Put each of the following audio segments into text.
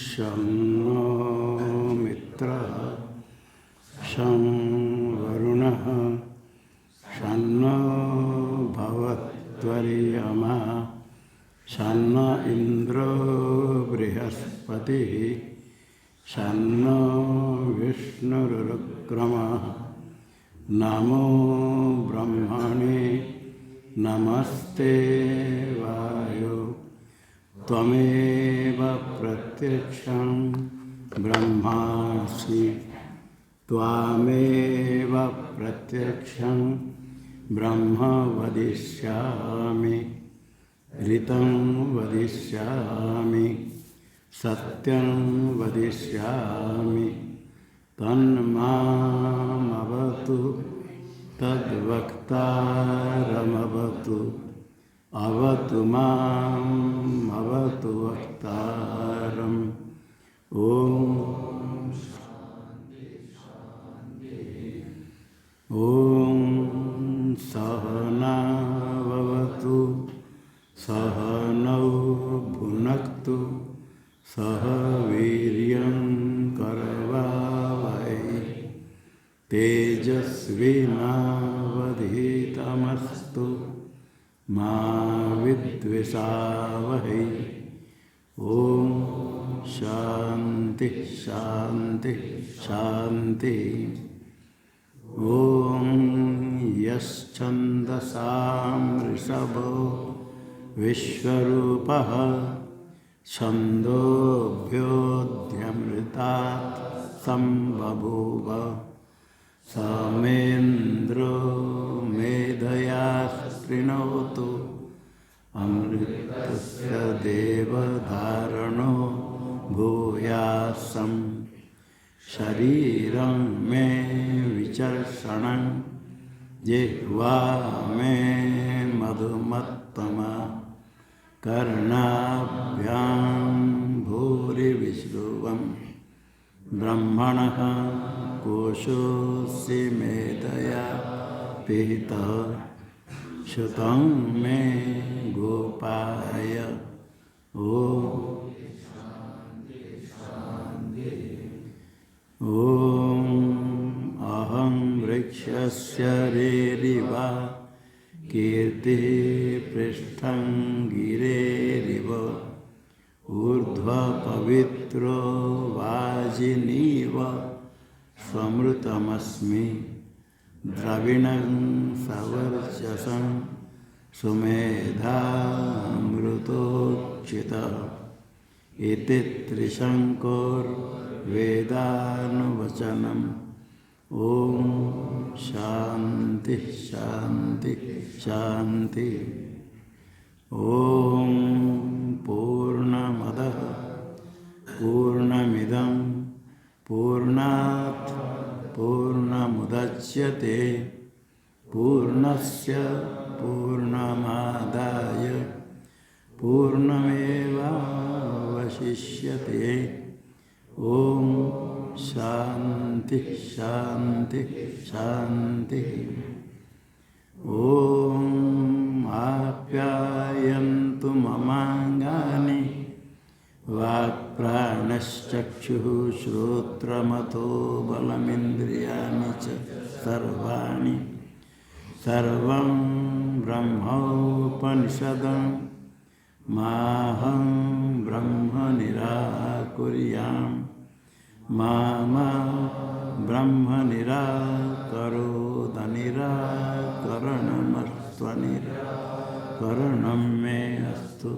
शं नो मित्रः शं वरुणः शं नो भवत्वर्यमा शं नो इन्द्रो बृहस्पतिः शं नो विष्णुरुक्रमः नमो ब्रह्मणे नमस्ते वायो त्वमेव प्रत्यक्षं ब्रह्मासि त्वामेव प्रत्यक्षं ब्रह्म वदिष्यामि ऋतं वदिष्यामि सत्यं वदिष्यामि तन्मामवतु तद्वक्तारमवतु अवतु माम् अवतु वक्तारम्। ॐ सहनाववतु सहनौ भुनक्तु सह वीर्यं करवावहै तेजस्विनावधीतमस्तु मा विद्विषावहै। ॐ शान्ति शान्ति शान्ति। ॐ यश्छन्दसां ऋषभो विश्वरूपः छन्दोभ्योऽध्यमृतात् सम्बभूव समेन्द्रो मेधया शृणोतु अमृतस्य देवधारणो भूयासं शरीरं मे विचर्षणं जिह्वा मे मधुमत्तमा कर्णाभ्यां भूरिविश्रुवं ब्रह्मणः कोशोऽसि मेधया पिहितः श्रुतं मे गोपाय। ॐ अहं वृक्षस्य रेरिवा कीर्तिः पृष्ठं गिरेरिव ऊर्ध्वपवित्रो वाजिनीव स्वमृतमस्मि द्रविणं सवर्चसं सुमेधामृतोक्षितः इति त्रिशङ्कुर्वेदानुवचनम्। ॐ शान्ति शान्ति शान्ति। ॐ पूर्णमदः पूर्णमिदं पूर्णात् पूर्णमुदच्यते पूर्णस्य पूर्णमादाय पूर्णमेवावशिष्यते। ॐ शान्ति शान्ति शान्ति। ॐ आप्यायन्तु ममाङ्गानि वाक्प्राणश्चक्षुः श्रोत्रमथो बलमिन्द्रियाणि च सर्वाणि सर्वं ब्रह्मोपनिषदं माहं ब्रह्म निराकुर्याम् मा ब्रह्म निराकरोद निराकरणमस्त्वनिराकरणं मे अस्तु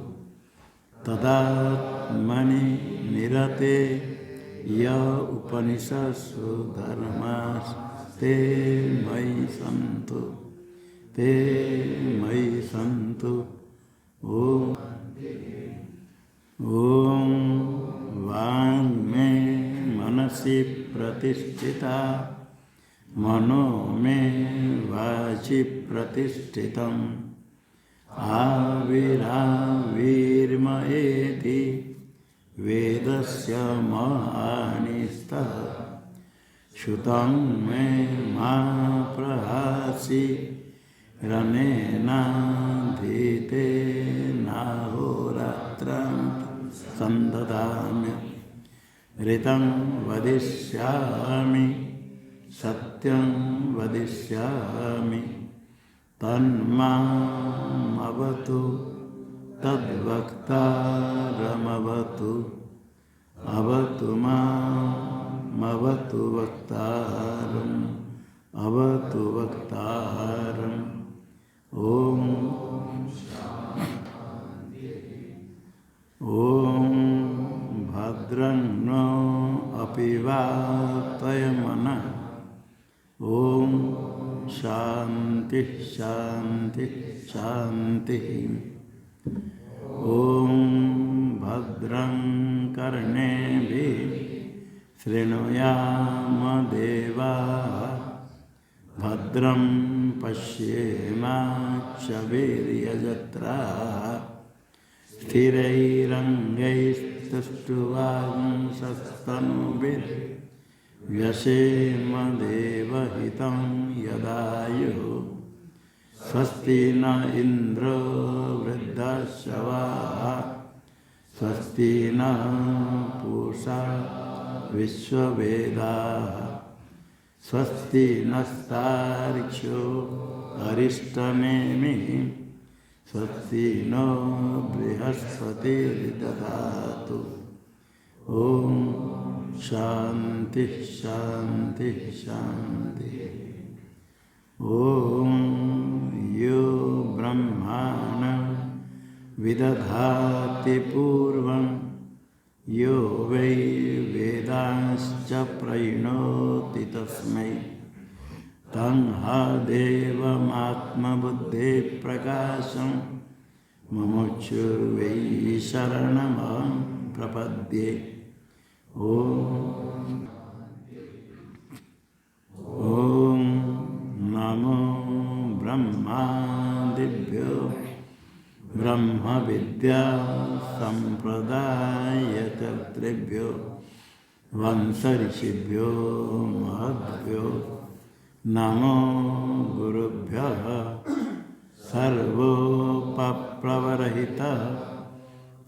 तदात्मनि निरते य उपनिषत्सु धर्मास्ते मयि सन्तु ते मयि सन्तु। ॐ वाङ्मे मनसि प्रतिष्ठिता मनो मे वाचि प्रतिष्ठितम् आविराविर्मयेति वेदस्य महानिस्तः श्रुतं मे मा प्रहासि रनेनाधीते नाहोरात्रं संददाम्य ऋतं वदिष्यामि सत्यं वदिष्यामि तन्मामवतु तद्वक्तारमवतु अवतु मामवतु वक्तारम् अवतु वक्तारम्। ॐ भद्रं नो अपि वातयमनः। ॐ शान्ति शान्ति शान्तिः। ॐ भद्रं कर्णेभिः शृणुयाम देवाः भद्रं पश्येमाक्षभिर्यजत्राः स्थिरैरङ्गैस्तुष्ट्वांसस्तनूभिर्व्यसेम देवहितं यदायुः। स्वस्ति न इन्द्रो वृद्धश्रवाः स्वस्ति न पूषा विश्ववेदाः स्वस्ति नस्तार्क्ष्यो अरिष्टनेमिः स्वस्ति नो बृहस्पतिर्दधातु। ॐ शान्ति शान्ति शान्ति। ॐ यो ब्रह्माणं विदधाति पूर्वं यो वै वेदांश्च प्रणोति तस्मै तन्हा देवमात्मबुद्धिप्रकाशं मुमुक्षुर्वै शरणमहं प्रपद्ये। ॐ नमो ब्रह्मादिभ्यो ब्रह्मविद्या संप्रदायकर्तृभ्यो वंशऋषिभ्यो महद्भ्यो नमो गुरुभ्यः। सर्वोपप्लवरहितः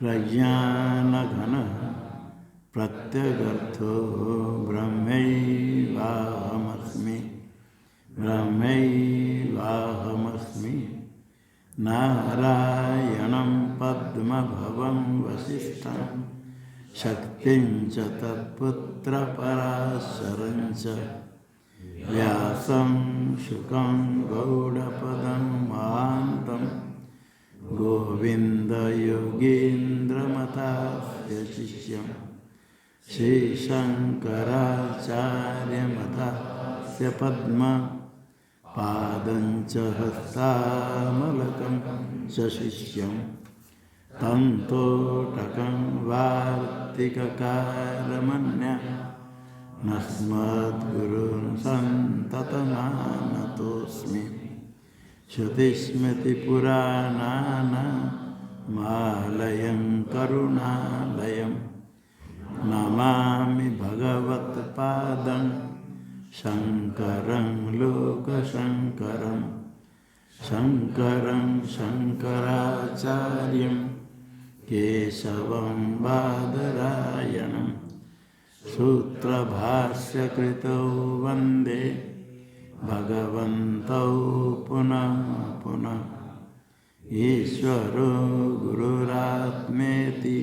प्रज्ञानघनः प्रत्यगर्थो ब्रह्मैवाहमस्मि ब्रह्मैवाहमस्मि। नारायणं पद्मभवं वसिष्ठं शक्तिं च तत्पुत्रपराशरं च व्यासं शुकं गौडपदं महान्तं गोविन्दयोगीन्द्रमतास्य शिष्यं श्रीशङ्कराचार्यमतास्य पद्मपादं च हस्तामलकं च शिष्यं तन्तोटकं वार्तिककारमन्यः नस्मद्गुरुन् सन्ततमानतोऽस्मि। श्रुतिस्मृतिपुराणानामालयं करुणालयं नमामि भगवत्पादं शङ्करं लोकशङ्करं शङ्करं शङ्कराचार्यं केशवं बादरायणं सूत्रभाष्यकृतौ वन्दे भगवन्तौ पुनः पुनः। ईश्वरो गुरुरात्मेति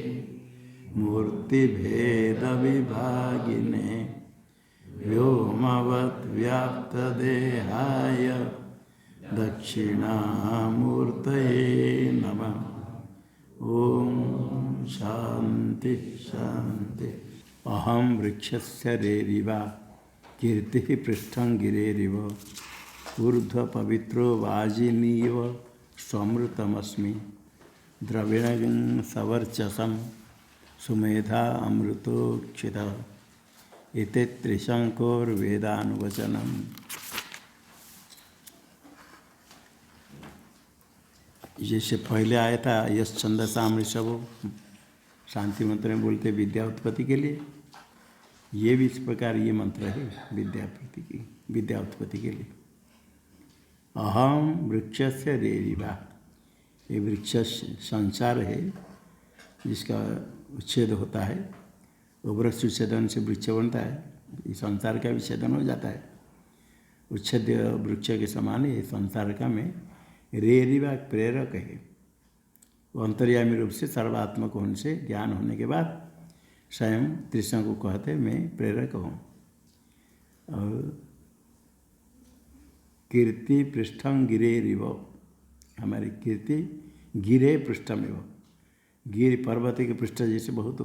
मूर्तिभेदविभागिने व्योमवद्व्याप्तदेहाय दक्षिणामूर्तये नमः। ॐ शान्ति शान्ति। अहं वृक्षस्य रेरिवा कीर्तिः पृष्ठं गिरेरिव ऊर्ध्वपवित्रो वाजिनीव स्वमृतमस्मि द्रविणं सवर्चसं सुमेधा अमृतोक्षितः इति त्रिशङ्कोर्वेदानुवचनम्। जैसे पहले आया था यश छंदसामृषभो शांति मंत्र में बोलते विद्या उत्पत्ति के लिए, ये भी इस प्रकार ये मंत्र है विद्या उत्पत्ति के लिए। अहम वृक्षस्य रेरिवा, ये वृक्ष संसार है जिसका उच्छेद होता है वो वृक्ष विच्छेदन से वृक्ष बनता है, इस संसार का विच्छेदन हो जाता है। उच्छेद्य वृक्ष के समान ये संसार का में रेरिवा प्रेरक है। वो अंतर्यामी रूप से सर्वात्मक होने से ज्ञान होने के बाद स्वयं कृष्ण को कहते मैं प्रेरक हूँ। और कीर्ति पृष्ठम गिरेरिव, हमारी कीर्ति गिरे पृष्ठम एवं, गिर पर्वत के पृष्ठ जैसे बहुत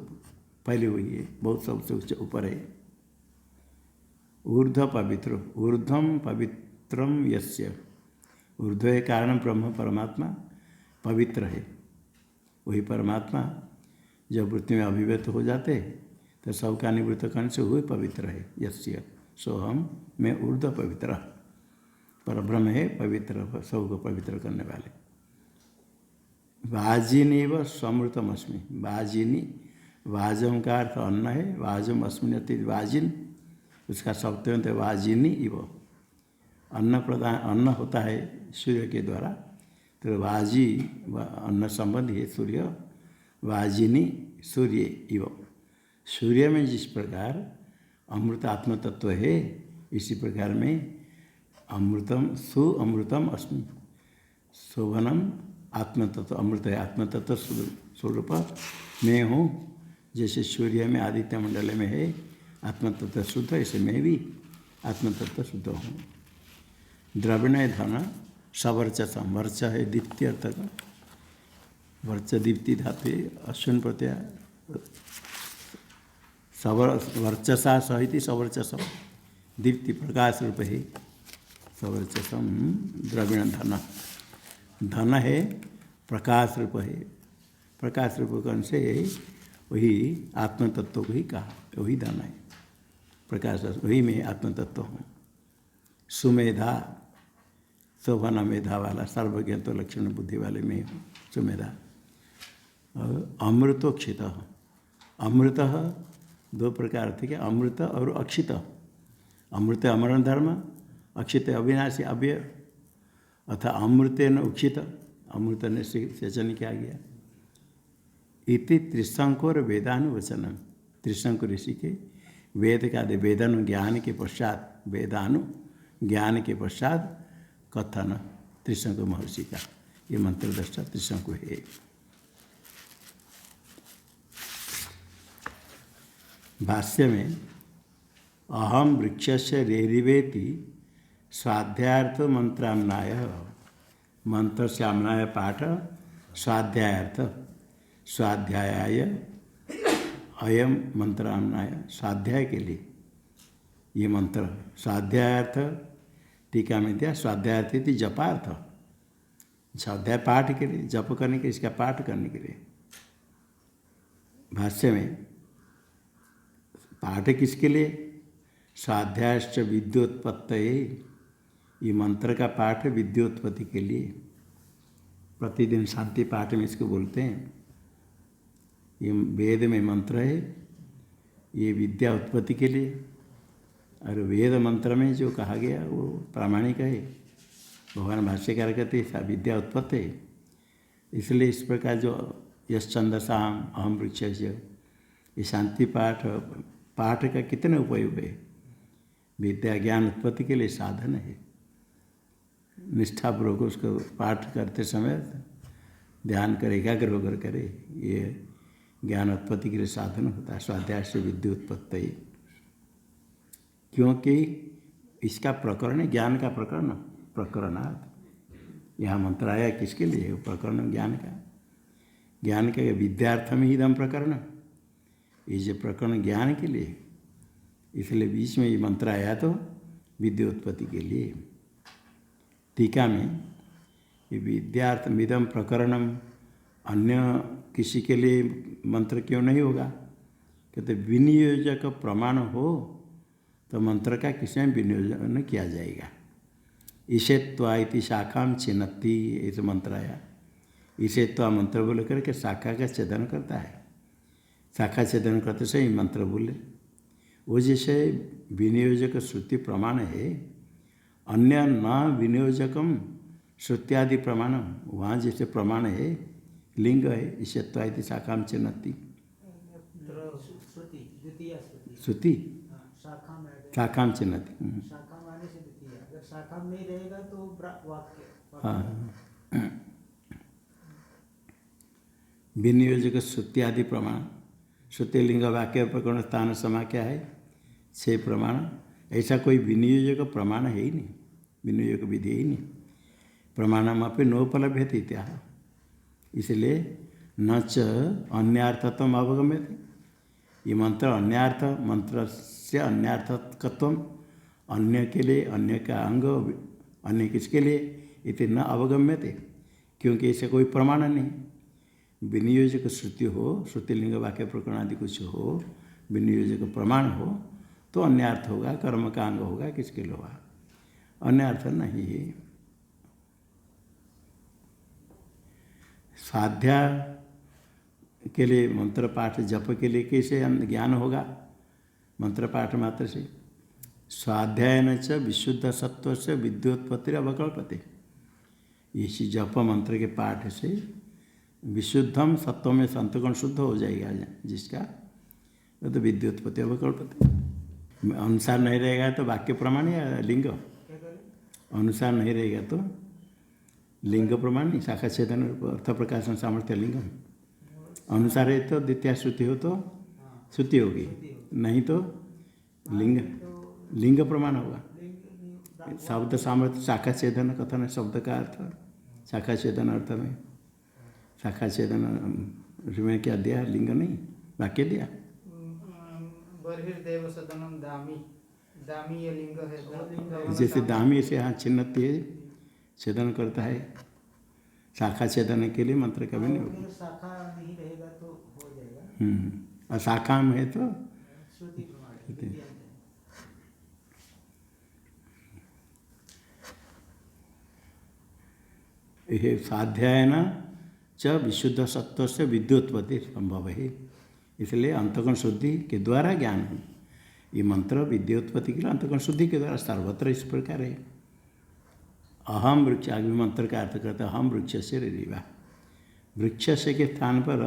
फैली हुई है, बहुत सबसे ऊपर है। ऊर्ध्व पवित्र, ऊर्ध्वम पवित्रम यस्य, ऊर्ध्व के कारण ब्रह्म परमात्मा पवित्र है। वही परमात्मा जब वृत्ति में अभिव्यक्त हो जाते तो सबका निवृत्त करने से हुए पवित्र है। यस्य सोहम मैं ऊर्ध्व पवित्र, पर ब्रह्म है पवित्र, सबको पवित्र करने वाले। वाजिनी व समृतम अस्मि, वाजिनी, वाजम का अर्थ अन्न है, वाजम अस्मिन अति वाजिन, उसका सप्तम है वाजिनी इव, अन्न प्रदान, अन्न होता है सूर्य के द्वारा, तो वाजी अन्न संबंधी है सूर्य, वाजिनी सूर्य इव। सूर्य में जिस प्रकार अमृत आत्म तत्व है, इसी प्रकार में अमृतम सु अमृतम अस्मि, शोभनम आत्म तत्व अमृत है, आत्म तत्व स्वरूप मैं हूँ। जैसे सूर्य में आदित्य मंडल में है आत्म तत्व शुद्ध, ऐसे मैं भी आत्म तत्व शुद्ध हूँ। द्रविण धन सवर्चसम, वर्च है द्वितीय अर्थ का, वर्च दीप्ति धातु अश्विन प्रत्यय, सवर वर्चसा सहित सवर्चसम, दीप्ति प्रकाश रूप है सवर्चसम। द्रविण धन, धन है प्रकाश रूप है, प्रकाश रूप कौन से वही आत्म तत्व को ही कहा, वही धन है प्रकाश, वही मैं आत्म तत्व हूँ। सुमेधा, शोभना मेधा वाला, सर्वज्ञ तो लक्षण बुद्धि वाले में हूँ सुमेधा। अमृतोक्षित, अमृत दो प्रकार थे, अमृत और अक्षित। अमृत अमरण धर्म, अक्षित अविनाशी अव्यय, अथा अमृतेन उक्षित, अमृत ने सेचन किया गया। इति त्रिशंकुर वेदानुवचनम, त्रिशंकु ऋषि के वेद का वेदानु ज्ञान के पश्चात, वेदानु ज्ञान के पश्चात कथन त्रिशंकु महर्षि का, ये मंत्र दृष्टा त्रिशंकु है। भाष्य में अहम वृक्षस्य रेरिवेति स्वाध्यायार्थ मंत्रामनाय, मंत्र श्यामनाय पाठ स्वाध्यायार्थ, स्वाध्याय अयम मंत्रामनाय, स्वाध्याय के लिए ये मंत्र, स्वाध्यायार्थ टीका में दिया, स्वाध्यायार्थ इति जपार्थ, स्वाध्याय पाठ के लिए, जप करने के लिए, इसका पाठ करने के लिए। भाष्य में पाठ किसके लिए, स्वाध्यायश्च विद्योत्पत्तये, ये मंत्र का पाठ विद्योत्पत्ति के लिए, प्रतिदिन शांति पाठ में इसको बोलते हैं। ये वेद में मंत्र है, ये विद्या उत्पत्ति के लिए, और वेद मंत्र में जो कहा गया वो प्रामाणिक है। भगवान भाष्यकार कहते हैं विद्या उत्पत्ति है, इसलिए इस प्रकार जो यश छंदसाम अहम वृक्षस्य, ये शांति पाठ, पाठ का कितने उपयोग है, विद्या ज्ञान उत्पत्ति के लिए साधन है। निष्ठापूर्वक उसको पाठ करते समय ध्यान करे, एकाग्र होकर करे, ये ज्ञान उत्पत्ति के लिए साधन होता है। स्वाध्याय से विद्या उत्पत्ति, क्योंकि इसका प्रकरण है ज्ञान का प्रकरण, प्रकरणार्थ यहाँ मंत्र आया किसके लिए, प्रकरण ज्ञान का, ज्ञान के विद्यार्थ में ही इदम प्रकरण, ये जो प्रकरण ज्ञान के लिए, इसलिए बीच में ये मंत्र आया तो विद्या उत्पत्ति के लिए। टीका में ये विद्यार्थमिदम प्रकरणम, अन्य किसी के लिए मंत्र क्यों नहीं होगा, कहते विनियोजक प्रमाण हो तो मंत्र का किसी में विनियोजन किया जाएगा। इसे त्वा इति शाखाम छिन्नति, ऐसे मंत्र आया, इसे त्वा मंत्र बोले करके शाखा का छेदन करता है, शाखा छेदन करते से ही मंत्र बोले। वो जैसे विनियोजक श्रुति प्रमाण है, अन्य न विनियोजकम श्रुत्यादि प्रमाण, वहाँ जैसे प्रमाण है लिंग है, इसे त्वा इति शाखाम छिन्नति, श्रुति शाखा में शाखाम चिन्हति। शाखा माने से द्वितीय, अगर शाखा में नहीं रहेगा तो वाक्य। हाँ। विनियोजक श्रुति आदि प्रमाण, श्रुति लिंग वाक्य प्रकरण स्थान समाख्या है 6 प्रमाण। ऐसा कोई विनियोजक प्रमाण है ही नहीं, विनियोजक विधि ही नहीं। प्रमाणम अपि नोपलभ्यते इत्याह। इसलिए न च अन्यार्थत्वम अवगम्यते। ये मंत्र अन्यार्थ, मंत्र से अन्यार्थकत्व, अन्य के लिए, अन्य का अंग, अन्य किसके लिए, इति न अवगम्यते, क्योंकि ऐसे कोई प्रमाण नहीं। विनियोजक श्रुति हो, श्रुतिलिंग वाक्य प्रकरण आदि कुछ हो, विनियोजक प्रमाण हो तो अन्यार्थ होगा, कर्म का अंग होगा, किसके लिए होगा, अन्यार्थ नहीं है। स्वाध्याय के लिए मंत्र पाठ जप के लिए कैसे ज्ञान होगा, मंत्र पाठ मात्र से। स्वाध्यायन च विशुद्ध सत्व से विद्योत्पत्ति अवकल्पते। इसी जप मंत्र के पाठ से विशुद्धम सत्व में संतगुण शुद्ध हो जाएगा जिसका, तो विद्योत्पत्ति अवकल्पते। अनुसार नहीं रहेगा तो वाक्य प्रमाण या लिंग, अनुसार नहीं रहेगा तो लिंग प्रमाण नहीं, शाखा छेदन अर्थ प्रकाशन सामर्थ्य लिंगम। अनुसार है तो द्वितीय श्रुति हो तो श्रुति होगी, नहीं तो लिंग, लिंग प्रमाण होगा। शब्द सामर्थ्य शाखा छेदन कथन है, शब्द का अर्थ शाखा छेदन अर्थ में, शाखा छेदन में क्या दिया, लिंग नहीं वाक्य दिया। बर्हिर्देव सदनम दामी, दामी ये लिंग है। जैसे दामी से यहाँ छिन्नति है, छेदन करता है, शाखा छेदन के लिए मंत्र कभी नहीं होगा। शाखा नहीं रहेगा तो हो जाएगा। और शाखा में है तो श्रुति प्रमाण। यह स्वाध्यायन च विशुद्ध सत्व से विद्योत्पत्ति संभव है। इसलिए अंतःकरण शुद्धि के द्वारा ज्ञान है। ये मंत्र विद्योत्पत्ति के लिए अंतःकरण शुद्धि के द्वारा सर्वत्र इस प्रकार है। अहम वृक्ष, आगे मंत्र का अर्थ करता है अहम वृक्ष से रेवा। वृक्ष से के स्थान पर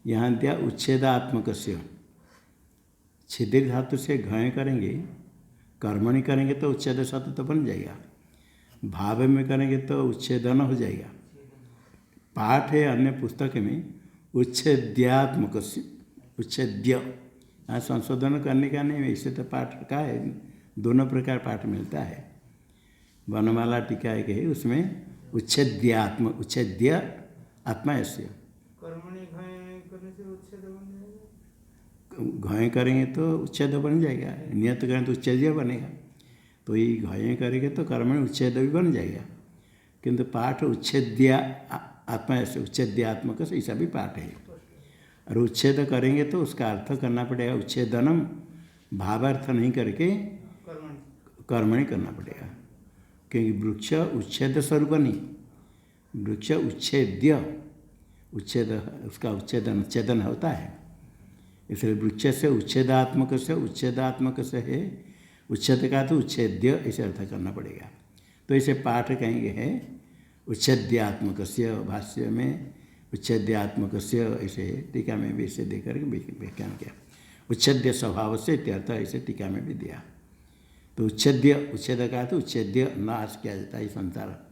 यहाँ दिया उच्छेदात्मक से, छिद्र धातु से घय करेंगे, कर्मणि करेंगे तो उच्छेद सत्व तो बन जाएगा, भाव में करेंगे तो उच्छेदन हो जाएगा। पाठ है अन्य पुस्तक में उच्छेद्यात्मक से, उच्छेद्य, यहाँ संशोधन करने का नहीं, इससे तो पाठ का है, दोनों प्रकार पाठ मिलता है। वनमाला टीका एक है, उसमें उच्छेद्यात्म, उच्छेद्य आत्मा ऐसे कर्मणि घय करने से उच्छेद बन जाएगा। घय करेंगे तो उच्छेद बन जाएगा, नियत करें तो उच्छेद्य बनेगा। तो ये घय करेंगे तो कर्मणि उच्छेद भी बन जाएगा, किंतु पाठ उच्छेद्य आत्मा ऐसे, उच्छेद्यात्मक से ऐसा भी पाठ है। और उच्छेद करेंगे तो उसका अर्थ करना पड़ेगा उच्छेदनम, भावार्थ नहीं करके कर्मणि करना पड़ेगा, क्योंकि वृक्ष उच्छेद स्वरूप नहीं, वृक्ष उच्छेद्य, उच्छेद उसका उच्छेदन छेदन होता है। इसलिए वृक्ष से उच्छेदात्मक से, उच्छेदात्मक से है, उच्छेद का तो उच्छेद्य ऐसे अर्थ करना पड़ेगा। तो इसे पाठ कहेंगे है उच्छेद्यात्मक से, भाष्य में उच्छेद्यात्मक से ऐसे, टीका में भी इसे देकर व्याख्यान किया। उच्छेद्य स्वभाव से इत्यर्थ ऐसे टीका में भी दिया। तो उच्छेद्य, उच्छेद का तो उच्छेद्य नाश किया जाता है संसार।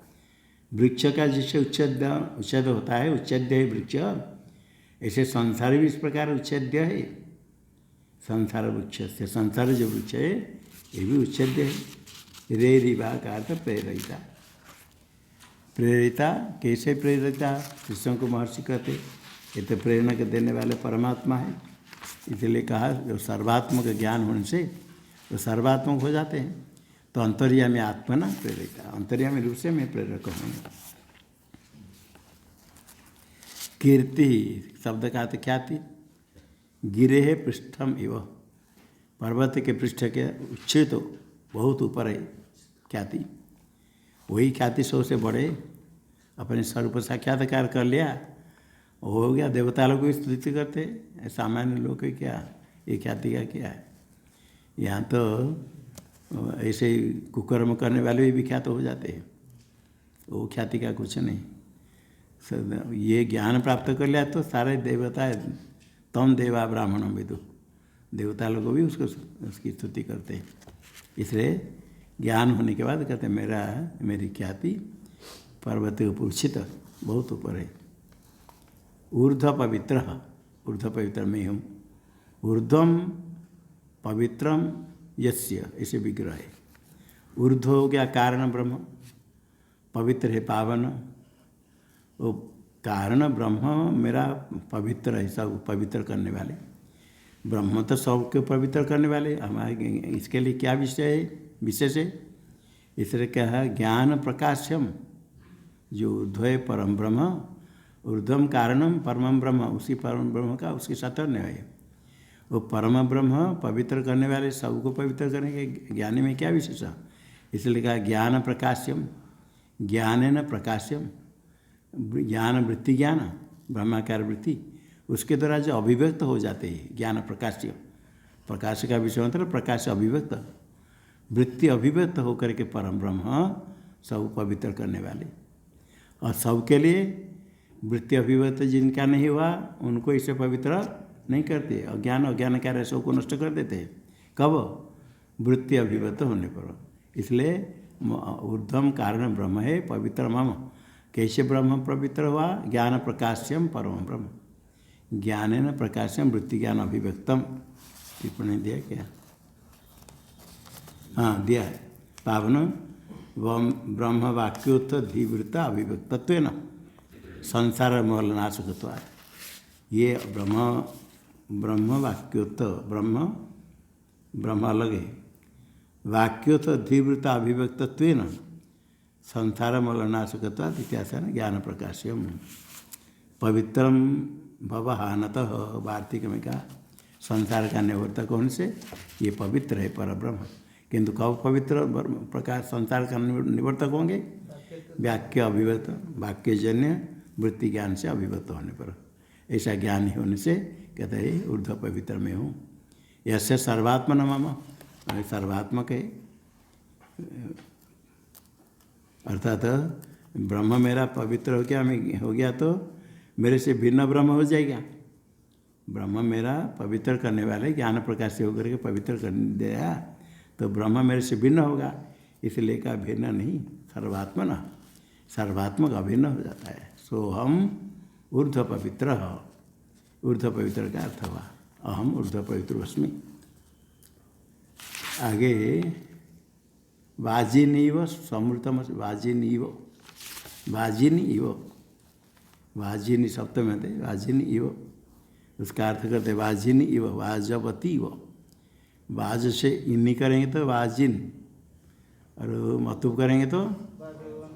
वृक्ष का जिससे उच्छेद होता है, उच्छेद्य है वृक्ष, ऐसे संसार भी इस प्रकार उच्छेद्य है। संसार वृक्ष से, संसार जो वृक्ष है ये भी उच्छेद्य है। रे रिवा का अर्थ प्रेरिता। प्रेरिता कैसे प्रेरिता, कृष्ण को महर्षि कहते, ये तो प्रेरणा के देने वाले परमात्मा है। इसलिए कहा जो सर्वात्मक ज्ञान होने से तो सर्वात्मक हो जाते हैं। तो अंतर्यामी आत्मा ना प्रेरिता, अंतर्यामी रूप से मैं प्रेरक हूँ। कीर्ति शब्द का अर्थ ख्याति, गिरे है पृष्ठम इव, पर्वत के पृष्ठ के उच्छेद तो बहुत ऊपर है ख्याति, वही ख्याति सबसे बड़े। अपने स्वरूप साक्षात्कार कर लिया, हो गया। देवता लोग को स्तुति करते, सामान्य लोग के क्या ये ख्याति का क्या है। यहाँ तो ऐसे ही कुकर्म करने वाले भी विख्यात हो जाते हैं, वो ख्याति का कुछ नहीं। ये ज्ञान प्राप्त कर लिया तो सारे देवता तम देवा ब्राह्मणम विदु, देवता लोग भी उसकी स्तुति करते हैं। इसलिए ज्ञान होने के बाद कहते हैं मेरी ख्याति पर्वत उचित बहुत ऊपर है। ऊर्ध्व पवित्र मैं हूँ। ऊर्ध्वम पवित्रम यस्य, ऐसे विग्रह है। ऊर्ध्व हो गया कारण ब्रह्म, पवित्र है पावन। वो कारण ब्रह्म मेरा पवित्र है, सब पवित्र करने वाले। ब्रह्म तो सबके पवित्र करने वाले, हमारे इसके लिए क्या विषय है, विशेष है। इसलिए क्या है, ज्ञान प्रकाश्यम, जो ऊर्ध्व है परम ब्रह्म, ऊर्ध्वम कारणम परम ब्रह्म, उसी परम ब्रह्म का उसके सातन्य है। वो परम ब्रह्म पवित्र करने वाले, सबको पवित्र करने के ज्ञान में क्या विशेष है। इसलिए कहा ज्ञान प्रकाश्यम, ज्ञानेन प्रकाश्यम, ज्ञान वृत्ति, ज्ञान ब्रह्माकार वृत्ति, उसके द्वारा जो अभिव्यक्त हो जाते हैं ज्ञान प्रकाश्य। प्रकाश का विषय मतलब प्रकाश अभिव्यक्त, वृत्ति अभिव्यक्त होकर के परम ब्रह्म सब पवित्र करने वाले। और सबके लिए वृत्ति अभिव्यक्त जिनका नहीं हुआ उनको इसे पवित्र नहीं करते। अज्ञान कार्य सबको नष्ट कर देते हैं। कब? वृत्ति अभिव्यक्त होने पर। इसलिए ऊर्ध्वम कारण ब्रह्म है पवित्र मम। कैसे ब्रह्म पवित्र हुआ? ज्ञान प्रकाश्यम परम ब्रह्म, ज्ञानेन प्रकाश्यम वृत्ति ज्ञान अभिव्यक्तम। टिप्पणी दिया क्या? हाँ दिया है। पावन ब्रह्म वाक्योत्थ धीवृता अभिव्यक्तत्वेन संसार मोहलनाशकत्वा। ये ब्रह्म वाक्योत्थ, ब्रह्म अलग है। वाक्योत्थ धीवृता अभिव्यक्तत्वेन संसार मोहलनाशकत्वा इत्यासन ज्ञान प्रकाश्यम पवित्रम भवहानतः। वार्तिक में कहा संसार का निवर्तक होने से ये पवित्र है पर ब्रह्म। किंतु कब पवित्र प्रकार संसार का निवर्तक होंगे? वाक्य अभिव्यक्त, वाक्यजन्य वृत्ति ज्ञान से अभिव्यक्त होने पर। ऐसा ज्ञान होने से कहते हैं ऊर्ध्व पवित्र में हूँ। यस्य सर्वात्मन मम, सर्वात्मक है, अर्थात ब्रह्म मेरा पवित्र हो गया तो मेरे से भिन्न ब्रह्म हो जाएगा। ब्रह्म मेरा पवित्र करने वाले ज्ञान प्रकाश से होकर के पवित्र कर दिया तो ब्रह्म मेरे से भिन्न होगा। इसलिए का भिन्न नहीं, सर्वात्मन, सर्वात्मक अभिन्न हो जाता है। सो हम ऊर्ध्व पवित्र, ऊर्ध्व पवित्र का अर्थ हुआ अहम ऊर्ध्व पवित्र अस्मि। आगे वाजिनीव समृतम, वाजिनी सप्तम में थे, वाजिनी इव, उसका अर्थ करते वाजिनी इव, वाजवती इव। वाज से इन्नी करेंगे तो वाजिन, और मतुब करेंगे तो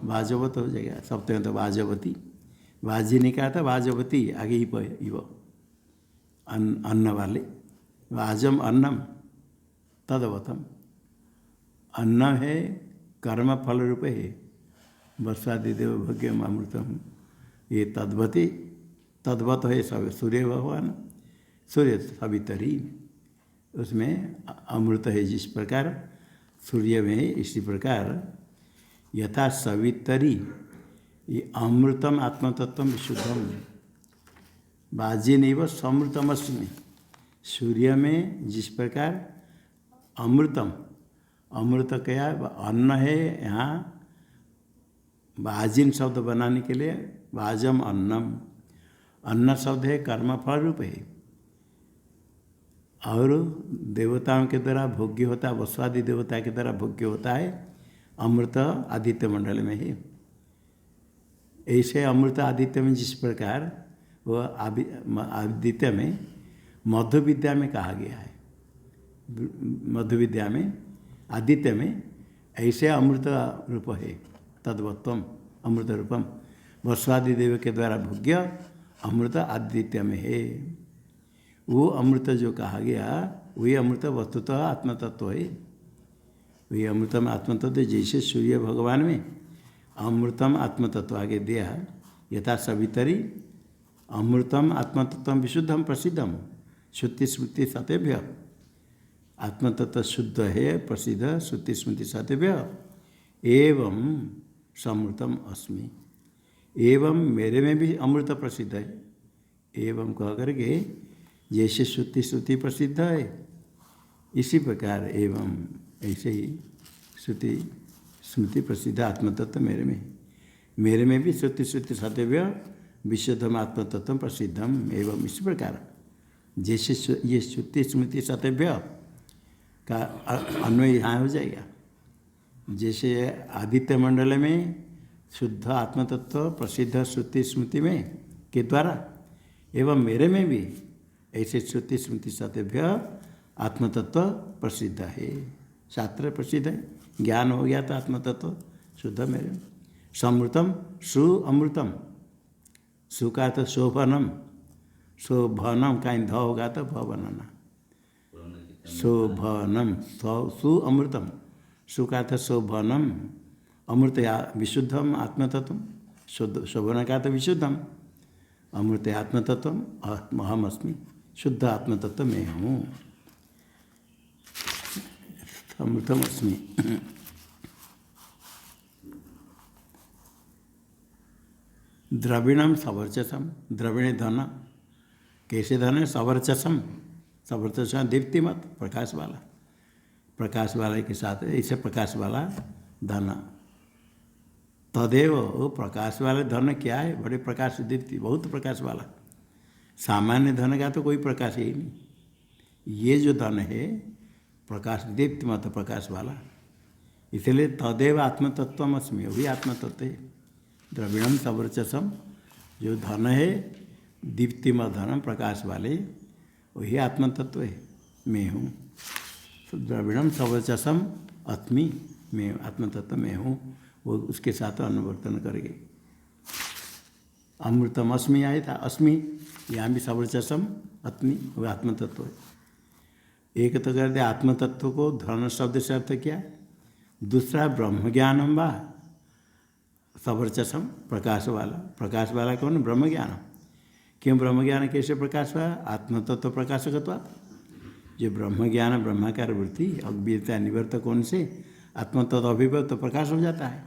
वाजवत हो जाएगा। सप्तम में तो वाजवती, वाजिनी का था वाजवती, आगे इव अन्न वाले। वाजम अन्नम तदवतम, अन्न है कर्म फल रूप है। वर्षादिदेव भग्यम अमृतम, ये तद्वती तद्वत है सब। सूर्य भगवान, सूर्य सवितरी, उसमें अमृत है। जिस प्रकार सूर्य में है इसी प्रकार यथा सवितरी ये अमृतम आत्मतत्व विशुद्धम। वाजिनीव समृतमस्मि, सूर्य में जिस प्रकार अमृतम, अमृत क्या अन्न है। यहाँ वाजिन शब्द बनाने के लिए वाजम अन्नम, अन्न शब्द है कर्म फल रूप है और देवताओं के द्वारा भोग्य होता है। वस्वादि देवता के द्वारा भोग्य होता है। अमृत आदित्य मंडल में है। ऐसे अमृत आदित्य में जिस प्रकार वह आदित्य में मधु विद्या में कहा गया है, मधु विद्या में आदित्य में ऐसे अमृत रूप है। तद्वत्वम अमृत रूपम, वस्वादि देव के द्वारा भोग्य अमृत आदित्य में है। वो अमृत जो कहा गया वही अमृत वस्तुतः आत्मतत्व है। वही अमृतम आत्मतत्व, जैसे सूर्य भगवान में अमृतम आत्मतत्व आगे दिया। यथा सवितरी अमृतम आत्मतत्व विशुद्धम प्रसिद्धम, श्रुति स्मृति सतेभ्य। आत्मतत्व शुद्ध है, प्रसिद्ध, श्रुति स्मृति सतेभ्य। एवं समृतम अस्मि, एवं मेरे में भी अमृत प्रसिद्ध है। एवं कह करके जैसे श्रुति प्रसिद्ध है इसी प्रकार एवं ऐसे ही श्रुति स्मृति प्रसिद्ध आत्मतत्व मेरे में भी श्रुति श्रुति सतव्य विशुद्धम आत्मतत्व प्रसिद्धम एवं इसी प्रकार जैसे ये श्रुति स्मृति सतव्य का अन्वय यहाँ हो जाएगा। जैसे आदित्य मंडल में शुद्ध आत्मतत्व प्रसिद्ध श्रुति स्मृति में के द्वारा एवं मेरे में भी ऐसे श्रुति स्मृति सतव्य आत्मतत्व प्रसिद्ध है, शास्त्र प्रसिद्ध है। ज्ञान हो गया तो आत्मतत्व शुद्ध मेरे में। समृतम सु अमृतम, सु का तो शोभनम, शोभनम कहीं ध होगा तो भ बनाना, शोभनम सु अमृतम, सु का तो शोभनम, अमृत विशुद्धम आत्मतत्व, शुद्ध शोभन का तो विशुद्धम, अमृत आत्मतत्व अहम अस्मि, शुद्ध आत्मतत्व मैं हूँ, अमृतम अस्मि। द्रविणम सवर्चसम, द्रविण धन, कैसे धन है? सवर्चसम, सवर्चसम दीप्तिमत, प्रकाश वाला, प्रकाश वाले के साथ ऐसे प्रकाश वाला धन। तदेव वो प्रकाश वाले धन क्या है? बड़े प्रकाश दीप्ति, बहुत प्रकाश वाला। सामान्य धन का तो कोई प्रकाश ही नहीं, ये जो धन है प्रकाश दीप्तिमत प्रकाश वाला, इसलिए तदेव आत्मतत्वम अस्मि, वही आत्मतत्व है। द्रविणम सवर्चसम, जो धन है दीप्तिमत धन प्रकाश वाले, वही आत्मतत्व है, मैं हूँ। तो द्रविणम सवर्चसम अस्मि, मैं आत्मतत्व मैं हूँ, वो उसके साथ अनुवर्तन करेंगे। अमृतम अस्मि आया था, अस्मि यहाँ भी सवर्चसम अस्मि, वो आत्मतत्व है। एक तो कर दे आत्मतत्व को धन शब्द से अर्थ क्या? दूसरा ब्रह्म ज्ञानम वा सवर्चसम, प्रकाश वाला, प्रकाश वाला कौन? ब्रह्म ज्ञान। क्यों ब्रह्म ज्ञान कैसे प्रकाश हुआ? आत्मतत्व प्रकाशकत्वात्, जो ब्रह्म ज्ञान ब्रह्माकार वृत्ति अव्ययता निवर्त कौन से? आत्मतत्व अभिव्यक्त प्रकाश हो जाता है।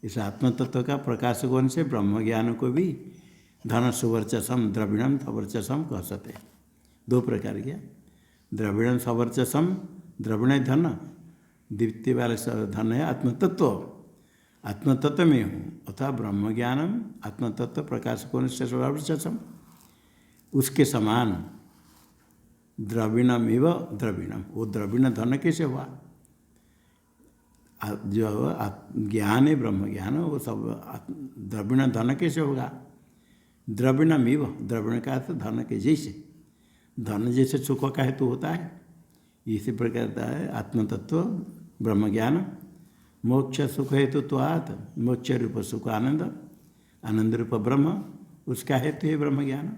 इस आत्मतत्व का प्रकाश कौन से? ब्रह्म ज्ञान को भी धन सुवर्चसम द्रविणम सवर्चसम कह सकते हैं। दो प्रकार के, द्रविणम सवर्चसम, द्रविण धन, दीप्ति वाले धन है आत्मतत्व, आत्मतत्व में हूँ, अथवा ब्रह्म ज्ञानम आत्मतत्व प्रकाश कौन से? सवर्चसम, उसके समान द्रविणम एव द्रविणम, वो द्रविण धन कैसे हुआ? जो ज्ञान है ब्रह्म ज्ञान, वो सब द्रविण धन कैसे होगा? द्रविणम एव, द्रविण का अर्थ धन के जैसे, धन जैसे सुख का हेतु होता है, इसी प्रकार का है आत्मतत्व ब्रह्म ज्ञान। मोक्ष सुख हेतुत्वात्, मोक्ष रूप सुख आनंद, आनंद रूप ब्रह्म, उसका हेतु है ब्रह्म ज्ञान।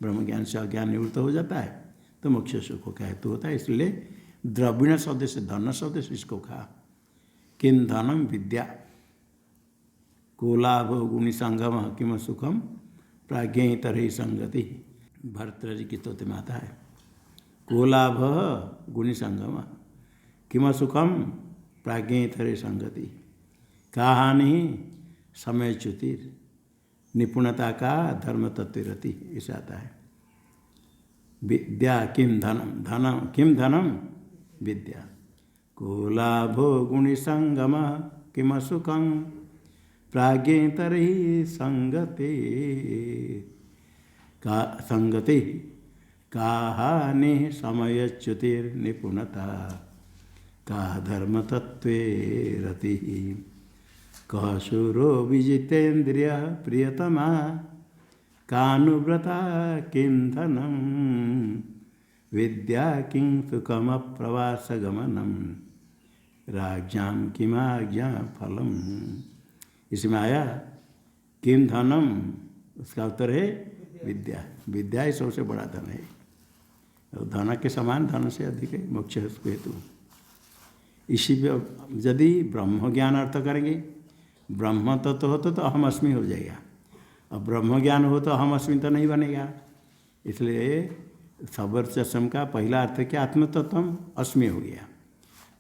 ब्रह्म ज्ञान से अज्ञान निवृत्त हो जाता है तो मोक्ष सुख का हेतु होता है, इसलिए द्रविण शब्द से धन शब्द से इसको कहा। किम धनम विद्या, को लाभ गुणी संगम किम सुखम प्राज्ञ तरह संगति, भरतजी की स्तुति में आता है। को लाभ गुणी संगम किम सुखम प्राज्ञ तरह संगति, का हानि समय च्युतिर, निपुणता का धर्म तत्वरति, ऐसा आता है। विद्या किम धनम, धनम किम धनम विद्या, को लाभो गुणी संगम किम सुखम प्राज्ञ तरह संगति, का संगति का हानि समय च्युतिर, निपुणता का धर्म तत्वे रति, कह शूरो विजितेन्द्रिय प्रियतमा, कानुव्रता किं धनम विद्या किं सुखम प्रवास गमनम, राज्ञाम किमाज्ञा फलम। इसमें आया किम धनम, उसका उत्तर है विद्या, विद्या ही सबसे बड़ा धन है, और धन के समान धन से अधिक है मोक्ष हेतु। इसी पे यदि ब्रह्म ज्ञान अर्थ करेंगे, ब्रह्म तत्व हो तो अहम अस्मि हो जाएगा, और ब्रह्म ज्ञान हो तो अहम अस्मि तो नहीं बनेगा। इसलिए सवर्चसम का पहला अर्थ क्या? आत्मतत्वम अस्मि हो गया।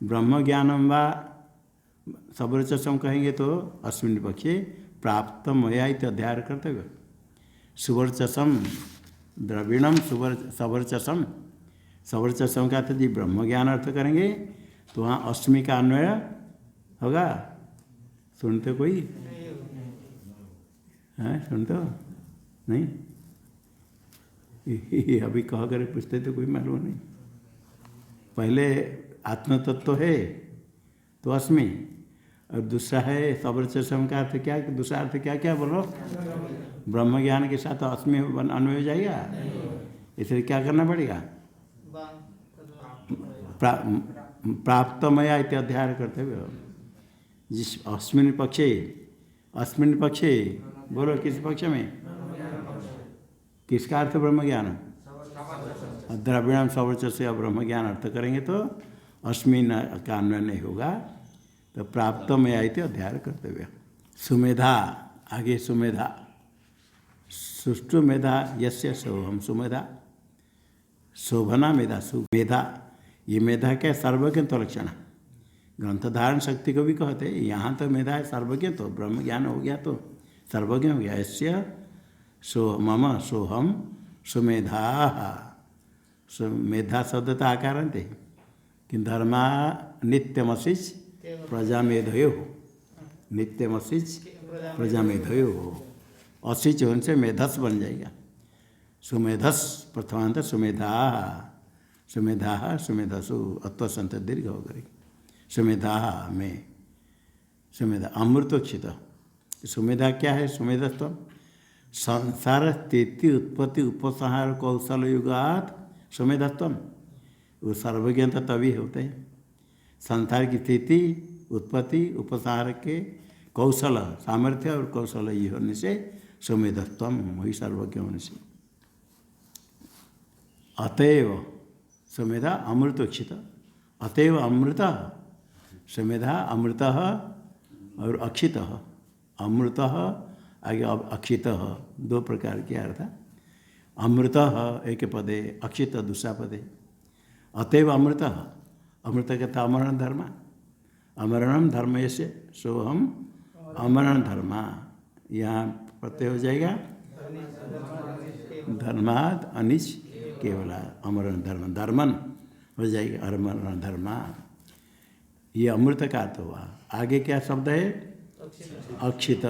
ब्रह्म ज्ञानम वा सवर्चसम कहेंगे तो अस्मिन् पक्षे प्राप्त मया इति अध्याय कर्तव्य। सुवर्चसम द्रविणम सवर्चसम, सवर्च का अर्थ जी ब्रह्म ज्ञान अर्थ करेंगे तो वहाँ अष्टमी का अन्वय होगा। सुनते कोई है? सुनते हो नहीं? अभी कह कर पूछते तो कोई मालूम नहीं। पहले आत्मतत्व है तो अष्टमी, और दूसरा है सवर्च का अर्थ क्या, दूसरा अर्थ क्या क्या बोलो? ब्रह्म ज्ञान के साथ अष्टमी अन्वय हो जाएगा, इसलिए क्या करना पड़ेगा? प्राप्तमया इत्यादि अध्याय करते हुए जिस अस्मिन् पक्षे बोलो किस पक्ष में? किसका अर्थ ब्रह्म ज्ञान? द्रविणम सवर्च से ब्रह्म ज्ञान अर्थ करेंगे तो अस्मिन् का अन्वय नहीं होगा, तो प्राप्तमया इत्यादि अध्याय करते हुए सुमेधा, आगे सुमेधा, सुष्टु मेधा यस्य सोहम सुमेधा, शोभना मेधा सुमेधा। ये मेधा क्या? सर्वज्ञ तो लक्षण, ग्रंथ धारण शक्ति को भी कहते हैं। यहाँ तो मेधा है सर्वज्ञ, तो ब्रह्म ज्ञान हो गया तो सर्वज्ञ हो गया। यस्य सो मम सोहम सुमेधा, मेधा शब्द आकार थे कि धर्मा नित्यमशिच प्रजामेधयो, नित्यमशिच प्रजामेधयो, अशिच होने से मेधस बन जाएगा। सुमेधस प्रथमांत सुमेधा, सुमेधा सुमेधसु अत्वसंत दीर्घ हो गई। सुमेधा में सुमेधा अमृतोक्षित। सुमेधा क्या है? सुमेधस्व संसार स्थिति उत्पत्ति उपसंहार कौशल युगात सुमेधत्व। वो सर्वज्ञता तभी होते हैं संसार की स्थिति उत्पत्ति उपसंहार के कौशल, सामर्थ्य और कौशल ये होने से सुमेधत्व, वही सर्वज्ञ होने से। अतएव सुमेधा अमृतोक्षित, अतएव अमृत, सुमेधा अमृत और अक्षित। अमृत आगे अक्षित, दो प्रकार के अर्थ। अमृत एक पदे, अक्षित दूसरा पदे। अतएव अमृत, अमृत कहता अमरण धर्म, अमरणम धर्म से सोहम अमरण धर्म, यहाँ प्रत्यय हो जाएगा धर्माद अनिच केवला, अमरण धर्म, धर्मन हो जाएगा अमरण धर्म। ये अमृत का अर्थ हुआ। आगे क्या शब्द है? अक्षित,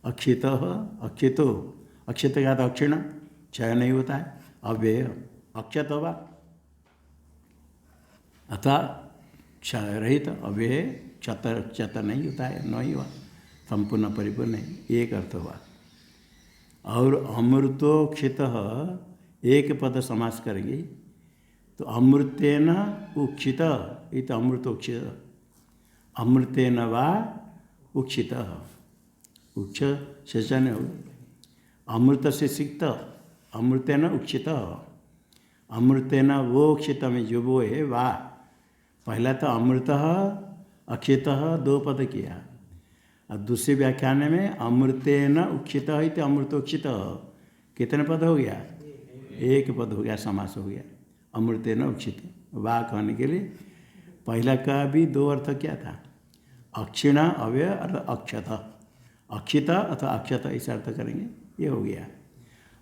अक्षित अक्षितो, अक्षित का तो अक्षिण, क्षय नहीं होता है, अव्यय अक्षत होगा अथवा क्षय रहित, अव्यय क्षत, क्षत नहीं होता है, नहीं हुआ, संपूर्ण परिपूर्ण नहीं, एक अर्थ हुआ। और अमृतोक्षित एक पद समास करेंगे तो अमृतेन उक्षित, ये तो अमृतोक्षित, अमृतेन वा उक्षित, उक्ष शेषण हो, अमृत से सिक्त, अमृतेन उक्षित, अमृतेन वो क्षित में जो वो है वा, पहला तो अमृत अक्षित दो पद किया, और दूसरे व्याख्यान में अमृतेन उक्षित है तो अमृतोक्षित, कितने पद हो गया? एक पद हो गया, समास हो गया। अमृतेन उक्षित वा कहने के लिए पहला का भी दो अर्थ क्या था? अक्षिण अव्यय और अक्षत, अक्षित अथवा अक्षत ऐसा अर्थ करेंगे, ये हो गया।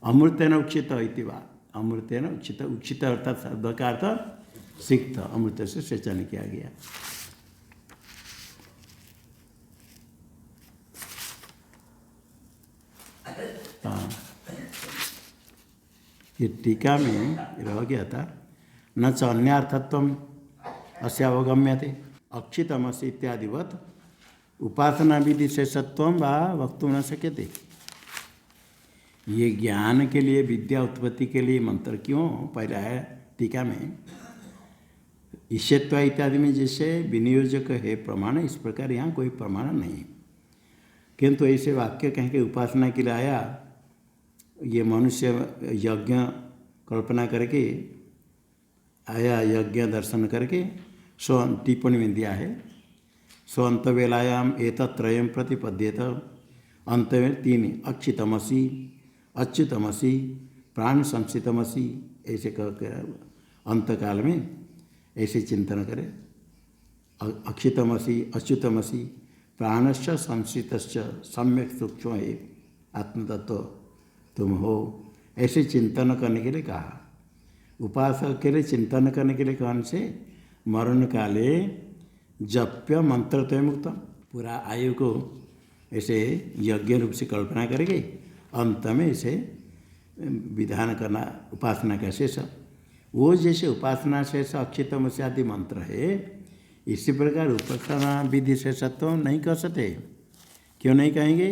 अमृतेन उक्षित इति वा, अमृतेन उक्षित, उक्षित अर्थात शब्द का अर्थ सिक्त, अमृत से सेचन किया गया। ये टीका में रह गया था, न च अन्यार्थत्वम अस्य अवगम्यते अक्षितमसि इत्यादिवत उपासना विधि शेषत्व वा वक्तुं न शक्यते। ये ज्ञान के लिए, विद्या उत्पत्ति के लिए मंत्र क्यों पहला है टीका में? ईश्वत्व इत्यादि में जैसे विनियोजक है प्रमाण, इस प्रकार यहाँ कोई प्रमाण नहीं, किंतु ऐसे वाक्य कहें कि उपासना के लिए आया, ये मनुष्य यज्ञ कल्पना करके आया, यज्ञ दर्शन करके सो टिप्पणी में दिया है, सो अंत वेलायाम एतत्रयम प्रतिपद्येत, अंत में तीन अक्षितमसि अच्युतमसि प्राण संसितमसि ऐसे कह कर अंत काल में ऐसे चिंतन करें। अक्षितमसि अच्युतमसि प्राणश्च संसितश्च सम्यक सूक्ष्म है आत्मतत्व तुम हो, ऐसे चिंतन करने के लिए कहा। उपासक के लिए चिंतन करने के लिए कौन से मरण काले जप्य मंत्र तो मुक्तम, पूरा आयु को ऐसे यज्ञ रूप से कल्पना करके अंत में इसे विधान करना उपासना का शेष। वो जैसे उपासना शेष अक्षितम से आदि मंत्र है, इसी प्रकार उपासना विधि शेषत्व नहीं कर सकते। क्यों नहीं कहेंगे?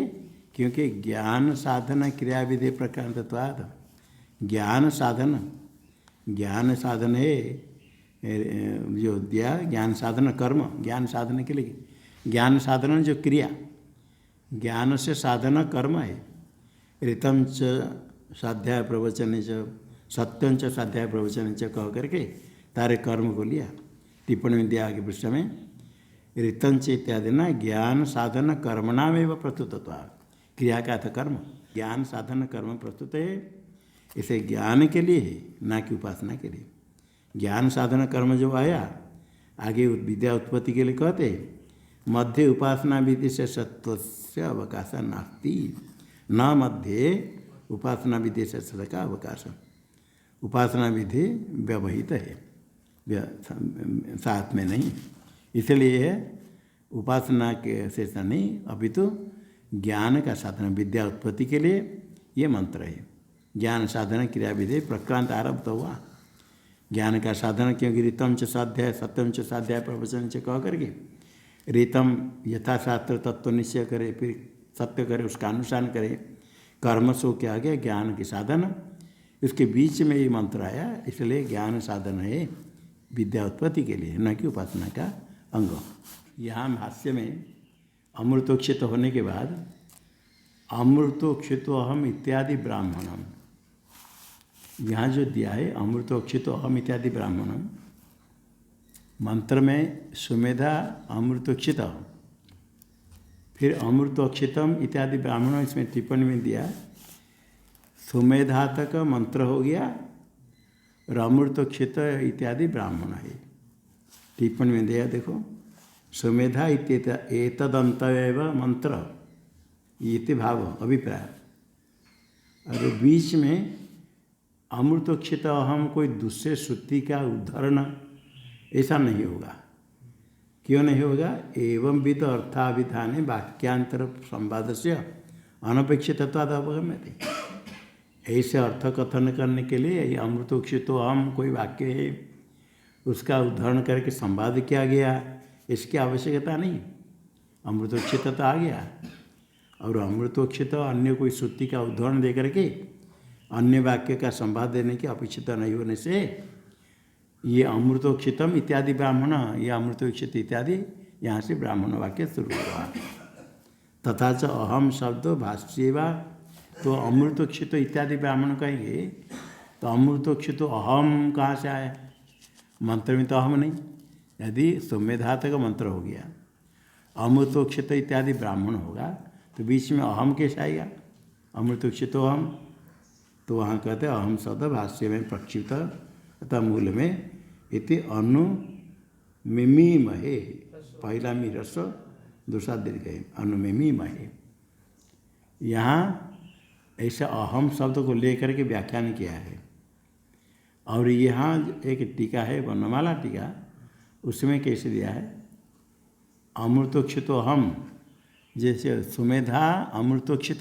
क्योंकि ज्ञान साधन क्रिया विधि प्रकांतत्वात्, ज्ञान साधन है जो दिया, ज्ञान साधन कर्म, ज्ञान साधन के लिए ज्ञान साधन जो क्रिया, ज्ञान से साधन कर्म है। ऋतम च स्वाध्याय प्रवचन च सत्यं च स्वाध्याय प्रवचन च कह करके तारे कर्म को लिया। टिप्पणी में दिया आगे पृष्ठ में ऋतंच इत्यादि ना ज्ञान साधन कर्मणाम एवं प्रस्तुतत्वा, क्रिया का था कर्म, ज्ञान साधन कर्म प्रस्तुत है, इसे ज्ञान के लिए है ना कि उपासना के लिए। ज्ञान साधन कर्म जो आया आगे विद्या उत्पत्ति के लिए कहते मध्य उपासना विधि से सत्व से अवकाश नास्ति, न मध्य उपासना विधि से सत्व का अवकाश। उपासना विधि व्यवहित है, साथ में नहीं, इसलिए उपासना के शेष नहीं, अभी तो ज्ञान का साधन विद्या उत्पत्ति के लिए ये मंत्र है। ज्ञान साधन क्रिया विधि प्रक्रांत आरब्ध हुआ ज्ञान का साधन, क्योंकि ऋतम च स्वाध्याय सत्यम च स्वाध्याय प्रवचन से कह करके ऋतम यथाशास्त्र तत्व निश्चय करे, फिर सत्य करे, उसका अनुसार करे, कर्म सो क्या गया ज्ञान के साधन, उसके बीच में ये मंत्र आया, इसलिए ज्ञान साधन है विद्या उत्पत्ति के लिए, न कि उपासना का अंग। यहाँ भाष्य में अमृतोक्षित होने के बाद अमृतोक्षितो अहम इत्यादि ब्राह्मणम, यहाँ जो दिया है अमृतोक्षितो अहम इत्यादि ब्राह्मणम, मंत्र में सुमेधा अमृतोक्षित, फिर अमृतोक्षितम इत्यादि ब्राह्मणों, इसमें टिप्पणी में दिया सुमेधा तक मंत्र हो गया और अमृतोक्षित इत्यादि ब्राह्मण है। टिप्पणी में दिया देखो सुमेधा एतदंत एव मंत्र इति भाव अभिप्राय, और बीच में अमृतोक्षित अहम कोई दूसरे श्रुति का उदाहरण ऐसा नहीं होगा। क्यों नहीं होगा? एवं विद अर्थाभिधान वाक्यांतर संवाद से अनपेक्षितत्वाद अवगम्यते, ऐसे अर्थ कथन करने के लिए ये अमृतोक्षितो अहम कोई वाक्य है, उसका उदाहरण करके संवाद किया गया, इसकी आवश्यकता नहीं। अमृतोक्षित तो आ गया, और अमृतोक्षित अन्य कोई श्रुति का उदाहरण दे करके अन्य वाक्य का संवाद देने की अपेक्षित नहीं होने से ये अमृतोक्षितम इत्यादि ब्राह्मण, ये अमृतोक्षित इत्यादि यहाँ से ब्राह्मण वाक्य शुरू हुआ। तथा च अहम शब्द भाष्य वा, तो अमृतोक्षित इत्यादि ब्राह्मण कहेंगे तो अमृतोक्षित अहम कहाँ से आया? मंत्र में तो अहम नहीं। यदि सुमेधा तक मंत्र हो गया, अमृतोक्षित इत्यादि ब्राह्मण होगा तो बीच में अहम कैसे आएगा? अमृतोक्षित अहम, तो वहाँ कहते हैं अहम शब्द भाष्य में प्रक्षिप्त अतः मूल में इति अनु मिमी महे, पहला मी रस दूसरा दीर्घ है, अनुमिमी महे। यहाँ ऐसा अहम शब्द को लेकर के व्याख्यान किया है। और यहाँ एक टीका है वर्णमाला टीका, उसमें कैसे दिया है अमृतोक्षितो अहम, जैसे सुमेधा अमृतोक्षित,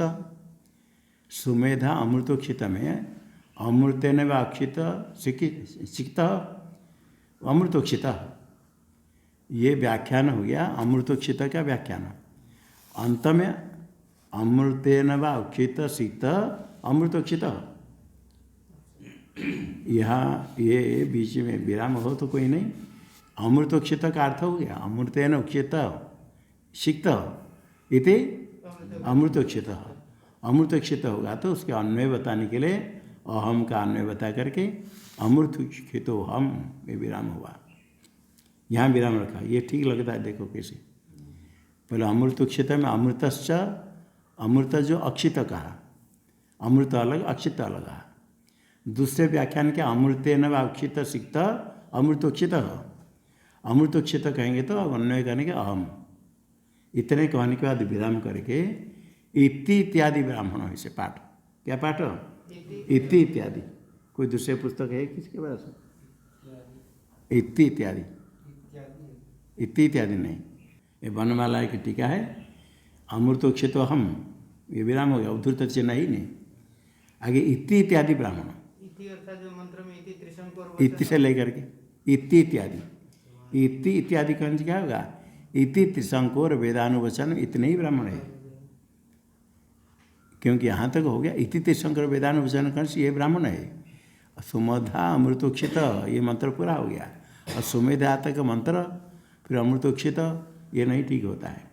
सुमेधा अमृतोक्षित में अमृतेन व अक्षित सिक्त अमृतोक्षित, ये व्याख्यान हो गया अमृतोक्षित का व्याख्यान। अंत में अमृतेन व अक्षित सिक्त अमृतोक्षित, यहाँ ये बीच में विराम हो तो कोई नहीं, अमृतोक्षित का अर्थ हो गया अमृतेन उक्षित सिक्त इति अमृतोक्षित। अमृतोक्षित होगा तो उसके अन्वय बताने के लिए अहम का अन्वय बता करके अमृतोक्षितो हम, ये विराम हुआ, यहाँ विराम रखा। ये ठीक लगता है, देखो कैसे। पहले अमृतोक्षित में अमृतश्च, अमृत जो अक्षित कहा, अमृत अलग अक्षित अलग। दूसरे व्याख्यान के अमृतेन व अक्षित सिक्त अमृतोक्षित, अमृतोक्षित कहेंगे तो अन्वय करने के अहम, इतने कहने के बाद विराम करके इति इत्यादि ब्राह्मण, ऐसे पाठ, क्या पाठ? इति इत्यादि, कोई दूसरे पुस्तक है किसके पास? इति इत्यादि, इति इत्यादि नहीं। ये वर्णमाला की टीका है। अमृतोक्षितो हम, ये विराम हो गया, उद्धृत चिन्ह ही नहीं। आगे इति इत्यादि ब्राह्मण, इति अर्थात जो मंत्र में इति त्रिशंकर इति से लेकर के इति इत्यादि, इति इत्यादि कहने से क्या होगा? इति त्रिशंकोर वेदानुवचन, इतने ही ब्राह्मण है। क्योंकि यहाँ तक हो गया इति त्रिशंकर वेदानुवचन कहने से ये ब्राह्मण है। सुमधा अमृतोक्षित, ये मंत्र पूरा हो गया। और सुमेधा तक मंत्र फिर अमृतोक्षित, ये नहीं ठीक होता है।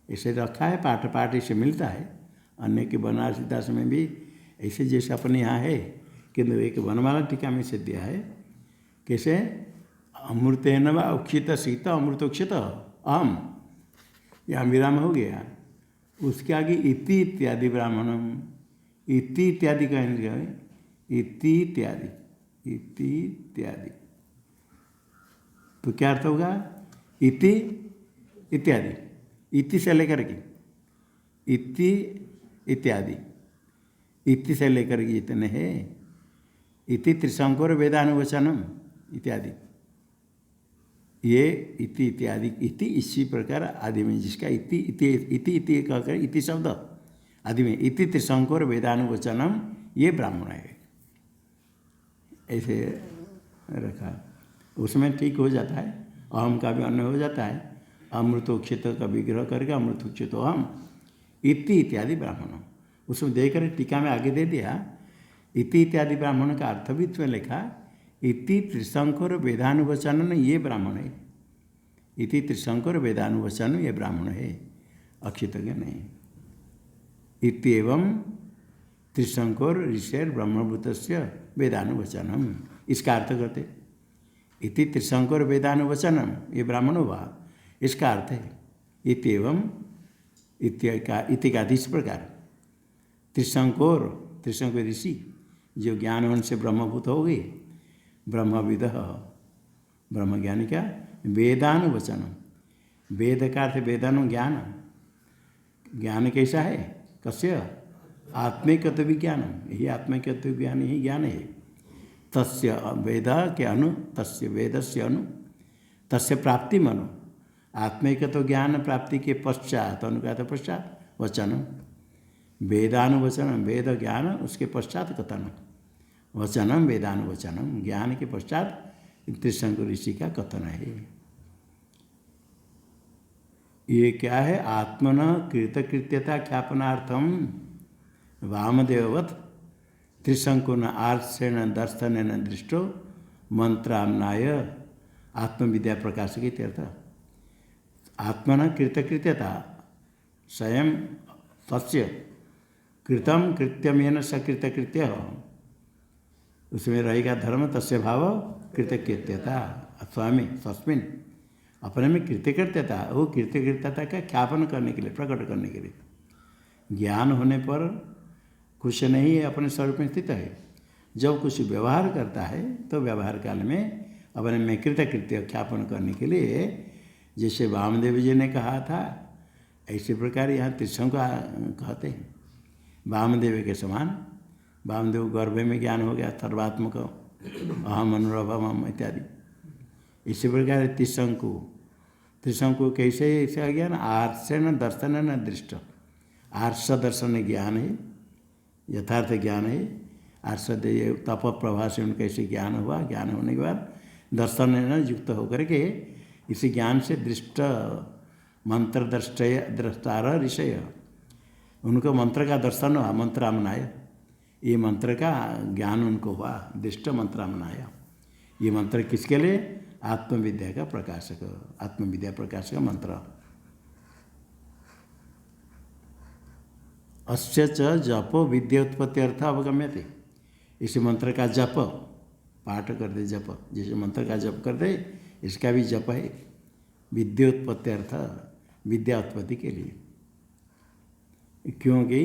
ऐसे रखा है, पाठ पाठ इसे मिलता है। अन्य के बनारसी दास में भी ऐसे जैसे अपने यहाँ है, किंतु एक वनमाला टीका में से दिया है कैसे? अमृतेन व उक्षित शीत अमृतोक्षित अहम, यहाँ विराम हो गया। उसके आगे इति इत्यादि ब्राह्मणम, इति इत्यादि कहेंगे, इति इत्यादि, इति इत्यादि, तो क्या अर्थ होगा? इति इत्यादि, इति से लेकर के इति इत्यादि, इति से लेकर के इतने है। इति त्रिशंकर वेदानुवचनम इत्यादि, ये इति इत्यादि, इति इसी प्रकार आदि में जिसका इति इति इति इति कहकर इति शब्द आदि में इति त्रिशंकर वेदानुवचनम, ये ब्राह्मण है। ऐसे रखा, उसमें ठीक हो जाता है। अहम का भी अन्य हो जाता है। अमृतोक्षित का विग्रह करके अमृतोक्षित अहम इति इत्यादि ब्राह्मण, उसमें देकर टीका में आगे दे दिया। इति इत्यादि ब्राह्मण का अर्थ भी इसमें लिखा, इति त्रिशंकर वेदानुवचन, ये ब्राह्मण है। इति त्रिशंकर वेदानुवचन, ये ब्राह्मण है, अक्षितज्ञ नहीं। इत्येवं त्रिशंकर ऋषेर ब्रह्मभूतस्य वेदानुवचनम, इसका अर्थ करते। इति त्रिशंकर वेदानुवचनम, ये ब्राह्मण हुआ, इसका अर्थ है इत्येवं, इति का इस प्रकार त्रिशंकर, त्रिशंकर ऋषि जो ज्ञान उनसे ब्रह्मभूत हो गए, ब्रह्मविद ब्रह्म ज्ञानी का वेदानुवचनम, वेद का अर्थ वेदानु ज्ञान, ज्ञान कैसा है? कस्य? आत्मिकत्व विज्ञानम, यही आत्मिकत्व ज्ञान, यही ज्ञान है। तस्य वेद के अनु, तस्य वेदस्य अनु, तस्य प्राप्ति मनु, आत्मिकत्व ज्ञान प्राप्ति के पश्चात, अनुपात पश्चात वचन, वेदानुवचनम, वेद ज्ञान उसके पश्चात कथन, वचनम वेदानुवचनम, ज्ञान के पश्चात त्रिशंकर ऋषि का कथन है। ये क्या है? आत्मन कृतकृत्यता ख्यापनार्थम वामदेववत् त्रिशंकुन आर्षेण दर्शनेन दृष्टो मंत्रामनाय आत्मविद्या प्रकाशक इत्यर्थ। आत्मन कृतकृत्यता, स्वयं तस्य कृतम कृत्यमेन सकृतकृत्य, उसमें रहेगा धर्म, तस्य भाव कृतकृत्यता, स्वामी तस्मिन, अपने में कृतकृत्यता, वो कृतकृत्यता का ख्यापन करने के लिए, प्रकट करने के लिए। ज्ञान होने पर कुछ नहीं है, अपने स्वरूप में स्थित है। जब कुछ व्यवहार करता है तो व्यवहार काल में अपने में कृतकृत्य ख्यापन करने के लिए, जैसे वामदेव जी ने कहा था, ऐसे प्रकार यहाँ त्रिशंकु कहते हैं। वामदेव के समान, वामदेव गर्भ में ज्ञान हो गया, सर्वात्मक अहम अनुरभम इत्यादि। इसी प्रकार त्रिशंकु, त्रिशंकु कैसे ऐसे ज्ञान? आर्षेण दर्शन न दृष्ट, आर्ष दर्शन ज्ञान है, यथार्थ ज्ञान है। आर्ष तप प्रभा से उनका ऐसे ज्ञान हुआ, ज्ञान होने के बाद दर्शन न युक्त होकर के इसी ज्ञान से दृष्ट मंत्र दृष्टार ऋषय, उनको मंत्र का दर्शन हुआ, मंत्रामनाय, ये मंत्र का ज्ञान उनको हुआ, दृष्ट मंत्रामनाय। ये मंत्र किसके लिए? आत्मविद्या का प्रकाशक, आत्मविद्या प्रकाशक मंत्र। अस्य च जपो विद्या उत्पत्ति अर्थ अवगम्यते, इस मंत्र का जप पाठ कर दे, जप जैसे मंत्र का जप कर दे, इसका भी जप है विद्या उत्पत्ति अर्थ, विद्या उत्पत्ति के लिए। क्योंकि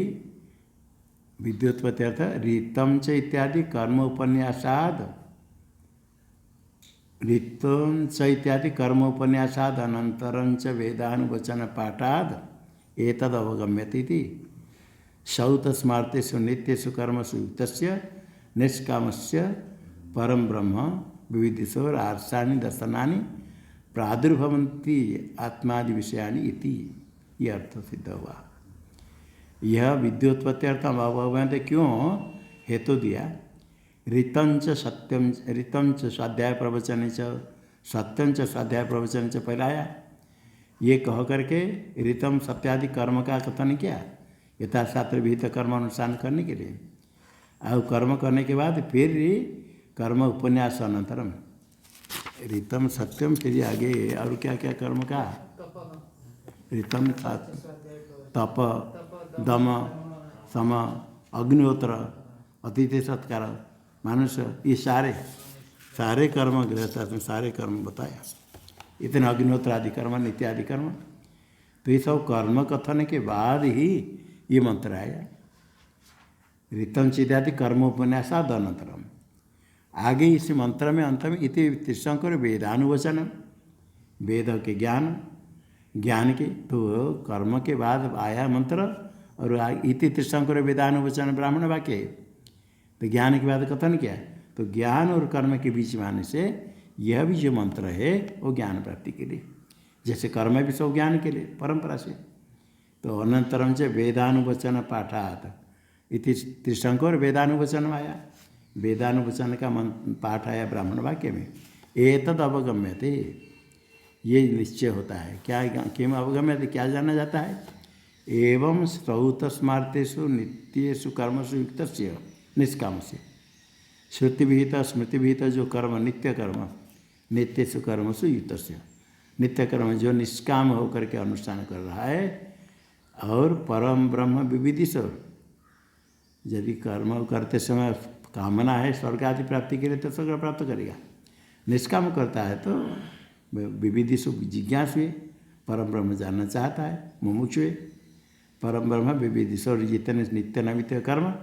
विद्योत्पत्ति अर्थ रीतम च इत्यादि कर्म उपन्यासाद, रीतम च इत्यादि कर्म उपन्यासाद अनंतरं च वेदानुवचन पाठाद एतद अवगम्यते इति। शौत स्मार्तेषु नित्येषु कर्मसु युक्तस्य निष्कामस्य परम ब्रह्म विविधिशोर आर्षाणि दर्शनानि प्रादुर्भवन्ति आत्मादि विषयानि इति ये अर्थ सिद्ध हुआ। यह विद्योत्पत्ति अर्थ अवगम्यते क्यों हेतु दिया। ऋतंच सत्यम ऋतंच स्वाध्याय प्रवचन च सत्यंच स्वाध्याय प्रवचन च पहले आया। ये कह करके ऋतम सत्यादि कर्म का कथन किया यथाशास्त्र विहित कर्म अनुष्ठान करने के लिए। और कर्म करने के बाद फिर कर्म उपन्यास अनंतरम ऋतम सत्यम फिर आगे और क्या क्या कर्म का ऋतम तप दम सम अग्निहोत्र अतिथि सत्कार मनुष्य ये सारे कर्म गृहस्थ में सारे कर्म बताया। इतने अग्निहोत्र आदि कर्म नित्य आदि कर्म तो ये सब कर्म कथन के बाद ही ये मंत्र आया। ऋतम इत्यादि कर्म उपन्यासाद अनंतरम आगे इस मंत्र में अंत में इति तीर्थंकर वेदानुवचन वेद के ज्ञान के तो कर्म के बाद आया मंत्र और इति तीर्थंकर वेदानुवचन ब्राह्मण वाक्य तो ज्ञान के बाद कथन किया। तो ज्ञान और कर्म के बीच में आने से यह भी जो मंत्र है वो ज्ञान प्राप्ति के लिए जैसे कर्म भी सब ज्ञान के लिए परंपरा से। तो अनंतरम से वेदानुवचन पाठात इति त्रिशंकर वेदानुवचन आया। वेदानुवचन का पाठ आया ब्राह्मण वाक्य में एतद अवगम्यते ये निश्चय होता है। क्या किम अवगम्यते क्या जाना जाता है। एवं श्रौत स्मार्तेषु नित्येषु कर्मसु युक्तस्य निष्कामस्य श्रुति विहित स्मृति विहित जो कर्म नित्य कर्म नित्येषु कर्मसु युक्तस्य नित्य कर्म जो निष्काम होकर के अनुष्ठान कर रहा है और परम ब्रह्म विविधिशोर यदि कर्म करते समय कामना है स्वर्ग आदि प्राप्ति के लिए तो स्वर्ग प्राप्त करेगा। निष्काम करता है तो विविधिशु जिज्ञासु परम ब्रह्म जानना चाहता है मुमुक्षु परम ब्रह्म विविधिशोर जितने नित्य नैमित्य कर्म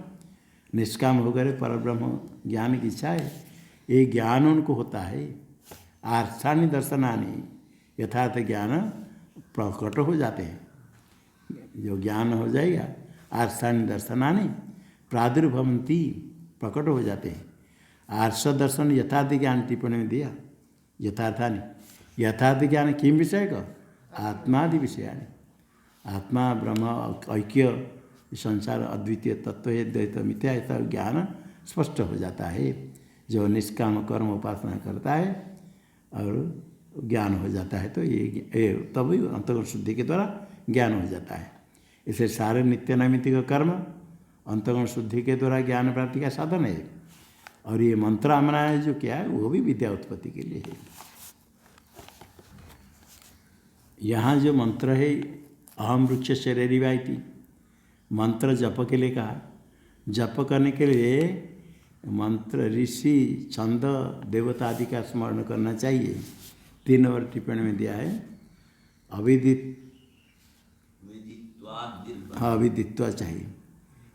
निष्काम होकर परम ब्रह्म ज्ञान की इच्छा है। ये ज्ञान उनको होता है। आर्षाणि दर्शनानि यथार्थ ज्ञान प्रकट हो जाते हैं। जो ज्ञान हो जाएगा आर्षाणि दर्शनानि प्रादुर्भवन्ति प्रकट हो जाते हैं। आर्ष दर्शन यथार्थ ज्ञान टिप्पणी में दिया यथार्थानि यथार्थ ज्ञान किम विषय का आत्मादि विषयानि आत्मा ब्रह्म ऐक्य संसार अद्वितीय तत्व है द्वैत मिथ्या ऐसा ज्ञान स्पष्ट हो जाता है। जो निष्काम कर्म उपासना करता है और ज्ञान हो जाता है तो ये तभी अंतर्गत शुद्धि के द्वारा ज्ञान हो जाता है। इसे सारे नित्य नैमित्तिक कर्म अंतर्गुण शुद्धि के द्वारा ज्ञान प्राप्ति का साधन है। और ये मंत्र आमना है जो क्या है वो भी विद्या उत्पत्ति के लिए है। यहाँ जो मंत्र है अहम वृक्ष शरीरिवा इति मंत्र जप के लिए कहा। जप करने के लिए मंत्र ऋषि छंद देवता आदि का स्मरण करना चाहिए। 3 नंबर टिप्पणी में दिया है अविदित्वा चाहिए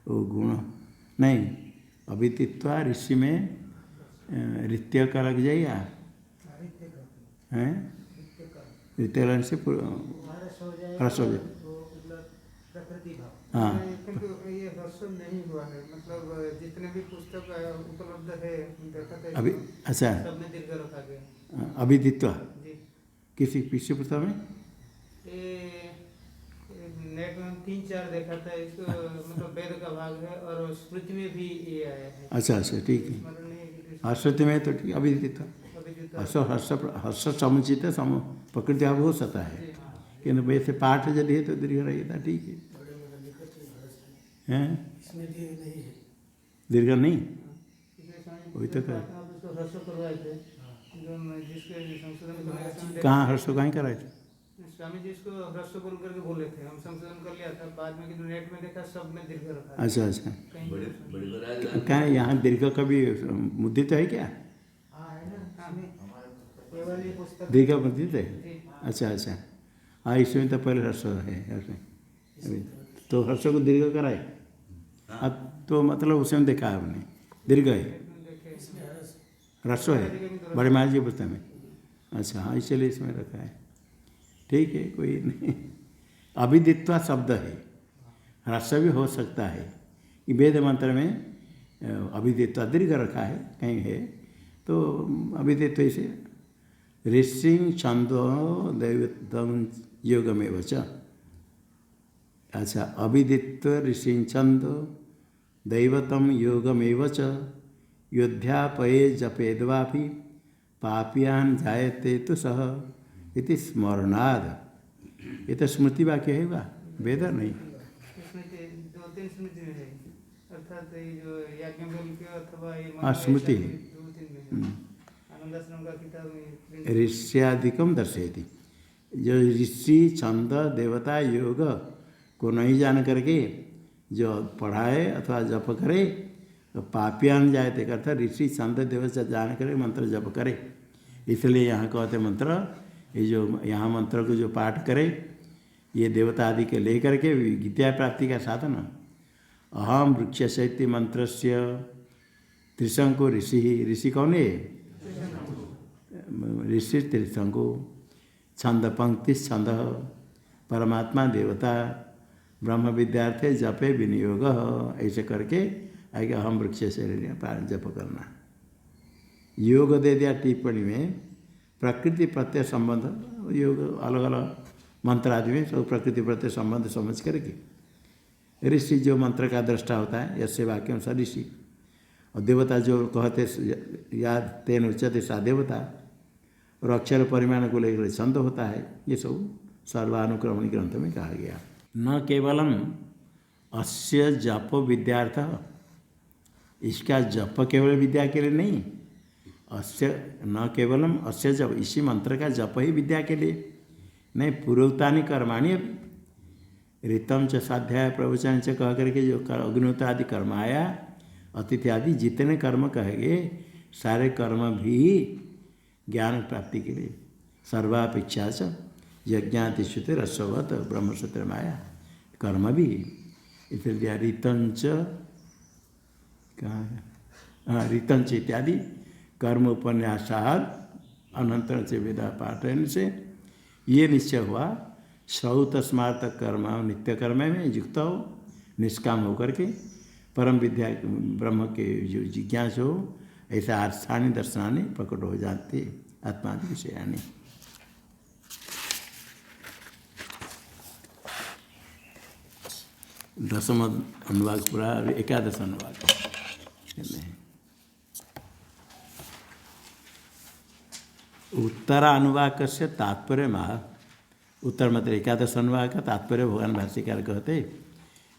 वो गुण नहीं अविदित्वा ऋषि में ऋत्य का लग जाएगा हैं ऋत्य लगने से ह्रस्व हो जाए। हाँ ये ह्रस्व नहीं हुआ है मतलब जितने भी पुस्तक उपलब्ध है देखा था अभी अच्छा सब में दीर्घ रखा गया अविदित्वा जी। किसी पिछले पुस्तक में नेट में 3-4 देखा था इसको मतलब वेद का भाग है और स्मृति में भी ये आया है। अच्छा ठीक है स्मृति में तो ठीक अविदित्वा हर्ष समुचित सम प्रकृति भाव हो सकता है किंतु वैसे पाठ यदि है तो दीर्घ रहेगा ठीक है दीर्घ नहीं वही तो कर कहाँ हर्ष कहीं कराए थे स्वामी जी इसको ह्रस्व बोल करके बोले थे हम संशोधन कर लिया था बाद में किंतु नेट में देखा सब में दीर्घ रखा। अच्छा कहाँ यहाँ दीर्घ कभी मुद्रित है क्या दीर्घ मुद्रित है अच्छा हाँ इसमें तो पहले ह्रस्व है अभी तो ह्रस्व को दीर्घ कराए अब तो मतलब उसमें देखा है हमने दीर्घ है ह्रस्व है बड़े महाराज जी पुस्तक में अच्छा हाँ इसलिए इसमें रखा है ठीक है कोई नहीं। अभिदित्वा शब्द है ह्रस्व भी हो सकता है। वेद मंत्र में अभिधेयत्व दीर्घ रखा है कहीं है तो अभिधेयत्व ऐसे ऋषि छंदो दैवतम योगमेव च। अच्छा, अभिदित्व ऋषि छंदो दैवतम योगमेव च योध्यापये जपेद्वापि पापियान जायते तो सह इति स्मरणाद। ये तो स्मृति वाक्य है वा, वेद नहीं। स्मृति 2-3 स्मृति में है, अर्थात ये जो याज्ञवल्क्य अथवा ये हाँ, स्मृति है। 2-3 में आनंदाश्रम का किताब में ऋष्यादिकम दर्शयति। जो ऋषि छंद देवता योग को नहीं जान करके जो पढ़ाए अथवा जप करे तो पापियान जायते करता ऋषि छंद देवता जान करे मंत्र जप करे। इसलिए यहाँ कहते मंत्र ये जो यहाँ मंत्र को जो पाठ करे ये देवता आदि के लेकर के विद्या प्राप्ति का साधन। अहम वृक्ष शैत्य मंत्र से त्रिशंको ऋषि। ऋषि कौन है? ऋषि त्रिशंको। छंद पंक्ति छंद परमात्मा देवता ब्रह्म विद्यार्थी जपे विनियोग। ऐसे करके आगे हम वृक्ष से जप करना। योग दे दिया टिप्पणी में प्रकृति प्रत्यय संबंध। योग अलग अलग मंत्र आदि में सब प्रकृति प्रत्यय संबंध समझ करके ऋषि जो मंत्र का दृष्टा होता है यस्य वाक्यम स ऋषि। और देवता जो कहते याद तेन उच्यते सा देवता। और अक्षर परिमाण को लेकर छंद होता है। ये सब सर्वानुक्रमणी ग्रंथ में कहा गया। न केवलम अस्य जप विद्यार्थ, इसका जप केवल विद्या के लिए नहीं। अस्य न केवलम अस्य जप, इसी मंत्र का जप ही विद्या के लिए नहीं। पूर्वोक्तानि कर्माणि अभी ऋतम च स्वाध्याय प्रवचन च कह करके जो अग्निहोत्र आदि कर्म आया अतिथि आदि जितने कर्म कहेंगे सारे कर्म भी ज्ञान प्राप्ति के लिए। सर्वापेक्षा च यज्ञातिश्रुति रसवत ब्रह्मसूत्र में आया कर्म भी। इसलिए ऋतंच कहाँ है? हाँ, ऋतंच इत्यादि कर्म उपन्यासाद अनंतर से वेदा पाठन से ये निश्चय हुआ श्रौत स्मार्त कर्म नित्य कर्म में युक्त हो निष्काम होकर के परम विद्या ब्रह्म के जो जिज्ञास हो ऐसा अर्थानि दर्शनानि प्रकट हो जाते आत्मादि विषयानि। दशम अनुवाद पूरा एकादश अनुवाद उत्तरानुवाक से तात्पर्य महा। उत्तर मतलब एकादश अनुवाद का तात्पर्य भगवान भाष्यकार कहते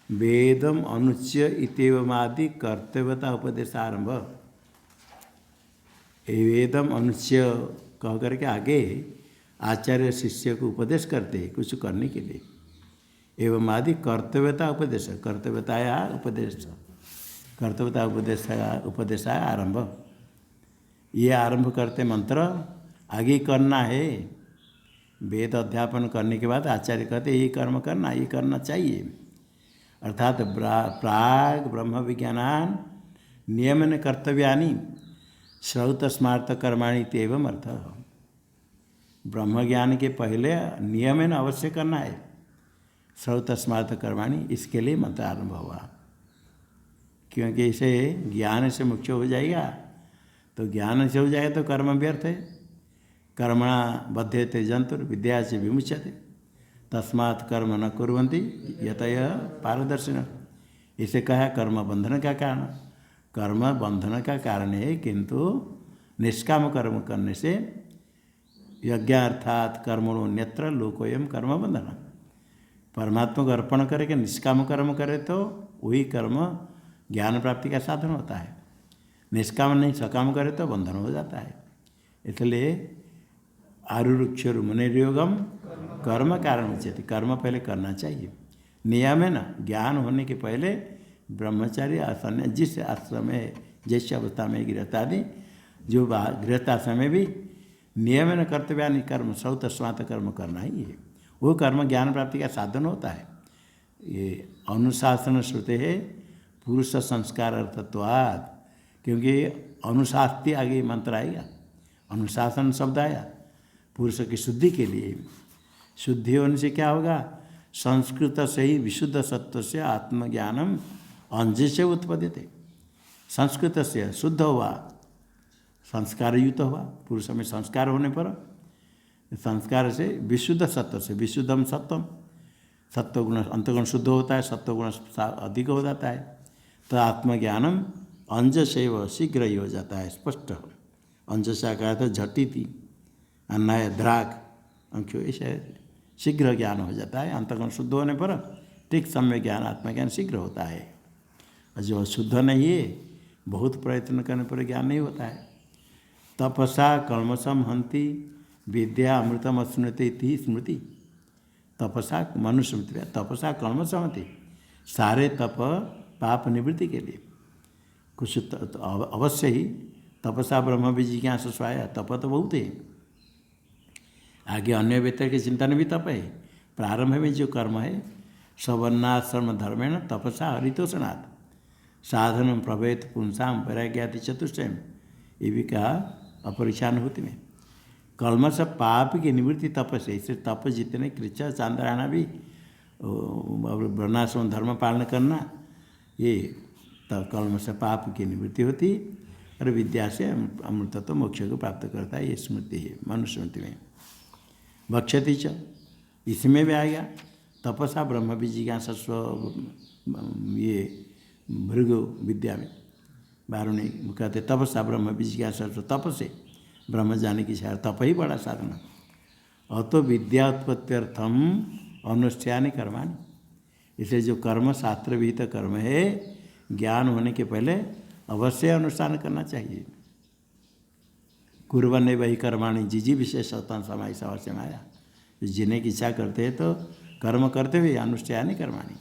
वेदम अनुच्य इतमादि कर्तव्यता उपदेशारंभ। वेदम अनुच्य कह करके आगे आचार्य शिष्य को उपदेश करते हैं कुछ करने के लिए। एवं आदि कर्तव्यता उपदेश, कर्तव्यताया उपदेश, कर्तव्यता उपदेश आरंभ। ये आरंभ करते मंत्र आगे करना है। वेद अध्यापन करने के बाद आचार्य कहते ये कर्म करना, ये करना चाहिए। अर्थात प्राग ब्रह्म विज्ञानान नियमन कर्तव्यानि श्रौत स्मार्त कर्माणि तेवम अर्थ। ब्रह्म ज्ञान के पहले नियमन अवश्य करना है श्रौत स्मार्त कर्माणि। इसके लिए मंत्र आरंभ हुआ क्योंकि इसे ज्ञान से मुख्य हो जाएगा तो ज्ञान से हो जाएगा तो कर्म व्यर्थ है। कर्मणा बध्यते जंतुर विद्या से विमुच्यते तस्मात् कर्म न कुर्वन्ति यतय पारदर्शिन। इसे कहा कर्म बंधन का कारण। कर्म बंधन का कारण है किंतु निष्काम कर्म करने से यज्ञार्थात कर्मणोन्यत्र लोकोयम कर्म बंधन। परमात्मा को अर्पण करके निष्काम कर्म करे तो वही कर्म ज्ञान प्राप्ति का साधन होता है। निष्काम नहीं सकाम करे तो बंधन हो जाता है। इसलिए आरुरुक्षर मुनिर्योगम कर्म कारण उच्यते। कर्म पहले करना चाहिए। नियम है ना, ज्ञान होने के पहले ब्रह्मचारी आसन जिस आश्रम में जिस अवस्था में गृहस्थादि जो गृहस्थाश्रम में भी नियम न कर्तव्यानि कर्म श्रौत स्मार्त कर्म करना ही है। वो कर्म ज्ञान प्राप्ति का साधन होता है। ये अनुशासन श्रुते है पुरुष संस्कार अर्थत्वात्। क्योंकि अनुशास्ति आगे मंत्र आएगा, अनुशासन शब्द आया पुरुष की शुद्धि के लिए। शुद्धि होने से क्या होगा? संस्कृत से ही विशुद्ध सत्व से आत्मज्ञानम अंज से उत्पद्यते। संस्कृत से शुद्ध हुआ, संस्कार युक्त हुआ। पुरुष में संस्कार होने पर संस्कार से विशुद्ध सत्व से, विशुद्धम सत्वम, सत्वगुण अंतगुण शुद्ध होता है, सत्वगुण अधिक हो जाता है। तो आत्मज्ञानम अंजसैव शीघ्र ही हो जाता है, स्पष्ट। अंजसा का था झटी थी, अन्नाय द्राक अंक्यो, ऐसे शीघ्र ज्ञान हो जाता है। अंतगुण शुद्ध होने पर ठीक समय ज्ञान, आत्मज्ञान शीघ्र होता है। और जो शुद्ध नहीं है, बहुत प्रयत्न करने पर ज्ञान नहीं होता है। तपसा कल्मषम हंति विद्या अमृतम अश्नुते इति स्मृति। तपसा मनुस्मृति, तपसा कल्मषम हंति, सारे तप पाप निवृत्ति के लिए कुछ अवश्य ही तपसा ब्रह्म विजिज्ञासा स्वाया। तप तो बहुत है, आगे अन्य व्यक्ति के चिंतन भी तप है। प्रारंभ में जो कर्म है सवर्णाश्रम धर्मेण तपसा हरितोषणात् साधन प्रभेत पुंसाम वैराग्यादि चतुष्टयम, ये भी कहा अपरिक्षानुभूति में। कल्मष पाप की निवृत्ति तप से, इससे तप जितने कृचा चांद्रायण भी वर्णाश्रम धर्म पालन करना, ये कल्मष पाप की निवृत्ति होती और विद्या से अमृतत्व मोक्ष को प्राप्त करता है। ये स्मृति है मनुस्मृति में। भक्षति च, इसमें भी आएगा तपसा ब्रह्म विजिज्ञासा ये भृग विद्या में वारुणी कहते तपसा ब्रह्म विजिज्ञासा, तप से ब्रह्म जाने की इच्छा, तप ही बड़ा साधना। और तो विद्या उत्पत्त्यर्थम अनुष्ठानी कर्माणि, इसलिए जो कर्म शास्त्र विहित कर्म है, ज्ञान होने के पहले अवश्य अनुष्ठान करना चाहिए। कुर्वन्ने वही कर्माणि जिजी विशेषता समाई अवश्य माया, जीने की इच्छा करते हैं तो कर्म करते हुए अनुष्ठानी कर्माणि,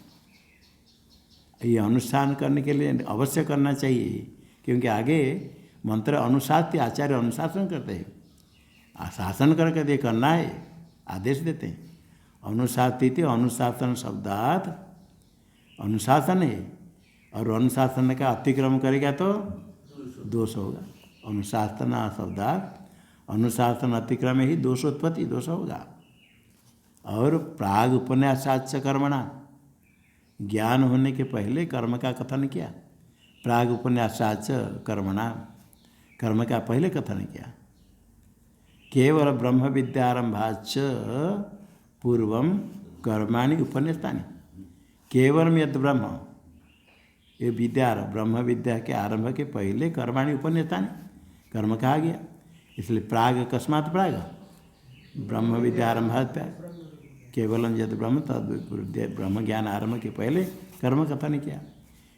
ये अनुष्ठान करने के लिए अवश्य करना चाहिए। क्योंकि आगे मंत्र अनुशास्य, आचार्य अनुशासन करते हैं, शासन करके दे करना है, आदेश देते हैं। अनुशासित, अनुशासन शब्दात अनुशासन है, और अनुशासन का अतिक्रमण करेगा तो दोष होगा। अनुशासन शब्दात अनुशासन अतिक्रम ही दोषोत्पत्ति, दोष होगा। और प्राग उपन्यासाच कर्मणा, ज्ञान होने के पहले कर्म का कथन किया। प्राग उपन्यासाच कर्मणा, कर्म का पहले कथन किया। केवल ब्रह्म विद्यारंभाच पूर्वम कर्माणि उपन्यस्तानि, केवल यद ब्रह्म, ये विद्या ब्रह्म विद्या के आरंभ के पहले कर्माणि उपन्यस्तानि, कर्म कहा गया। इसलिए प्राग अकस्मात प्राग ब्रह्म विद्या आरंभात केवलम यद ब्रह्म तद ब्रह्म ज्ञान आरंभ के पहले कर्म कथन किया।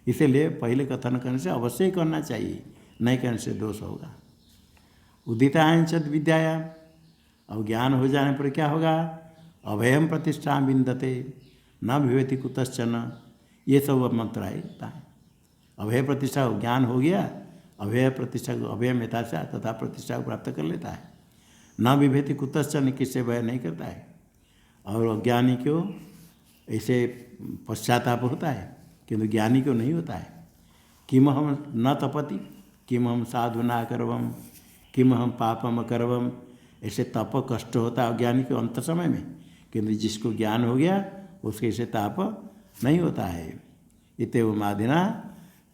इसीलिए पहले कथन करने से अवश्य ही करना चाहिए, नहीं करने से दोष होगा। उदितायं च विद्यायां, अब ज्ञान हो जाने पर क्या होगा? अभयम प्रतिष्ठा विंदते न विभेति कुतश्चन, ये सब मंत्र है। अभय प्रतिष्ठा हो, ज्ञान हो गया, अभय प्रतिष्ठा को अभय मेता से तथा प्रतिष्ठा को प्राप्त कर लेता है। न विभेति कुतश्चन, किससे भय नहीं करता है। और अज्ञानी को ऐसे पश्चाताप होता है, किंतु ज्ञानी को नहीं होता है। किम हम न तपति, किम हम साधु ना करवम, किम हम पापम करवम, ऐसे तप कष्ट होता है अज्ञानी को अंत समय में, किंतु जिसको ज्ञान हो गया उसके ऐसे ताप नहीं होता है। इतव मादिना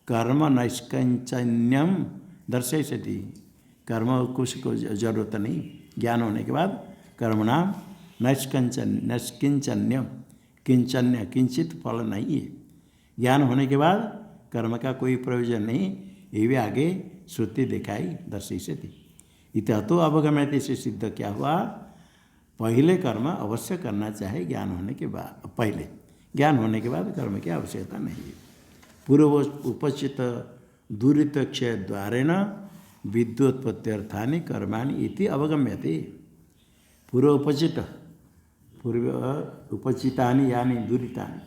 कर्म नैष्कंचन्यम दर्शयति, कर्म कुछ को जरूरत नहीं। ज्ञान होने के बाद कर्मणाम नैष्किंचन्यम, किंचन्य किंचित फल नहीं है। ज्ञान होने के बाद कर्म का कोई प्रयोजन नहीं, ये भी आगे श्रुति दिखाई दर्शयति। इत तो अवगम्यते से सिद्ध क्या हुआ? पहले कर्म अवश्य करना चाहे ज्ञान होने के बाद, पहले ज्ञान होने के बाद कर्म की आवश्यकता नहीं है। पूर्व उपचित दूरित क्षय द्वारेण विद्योत्पत्त्यर्थानि कर्माणि इति अवगम्यते। पूर्व उपचित, पूर्व उपचितानि यानी दूरितानि,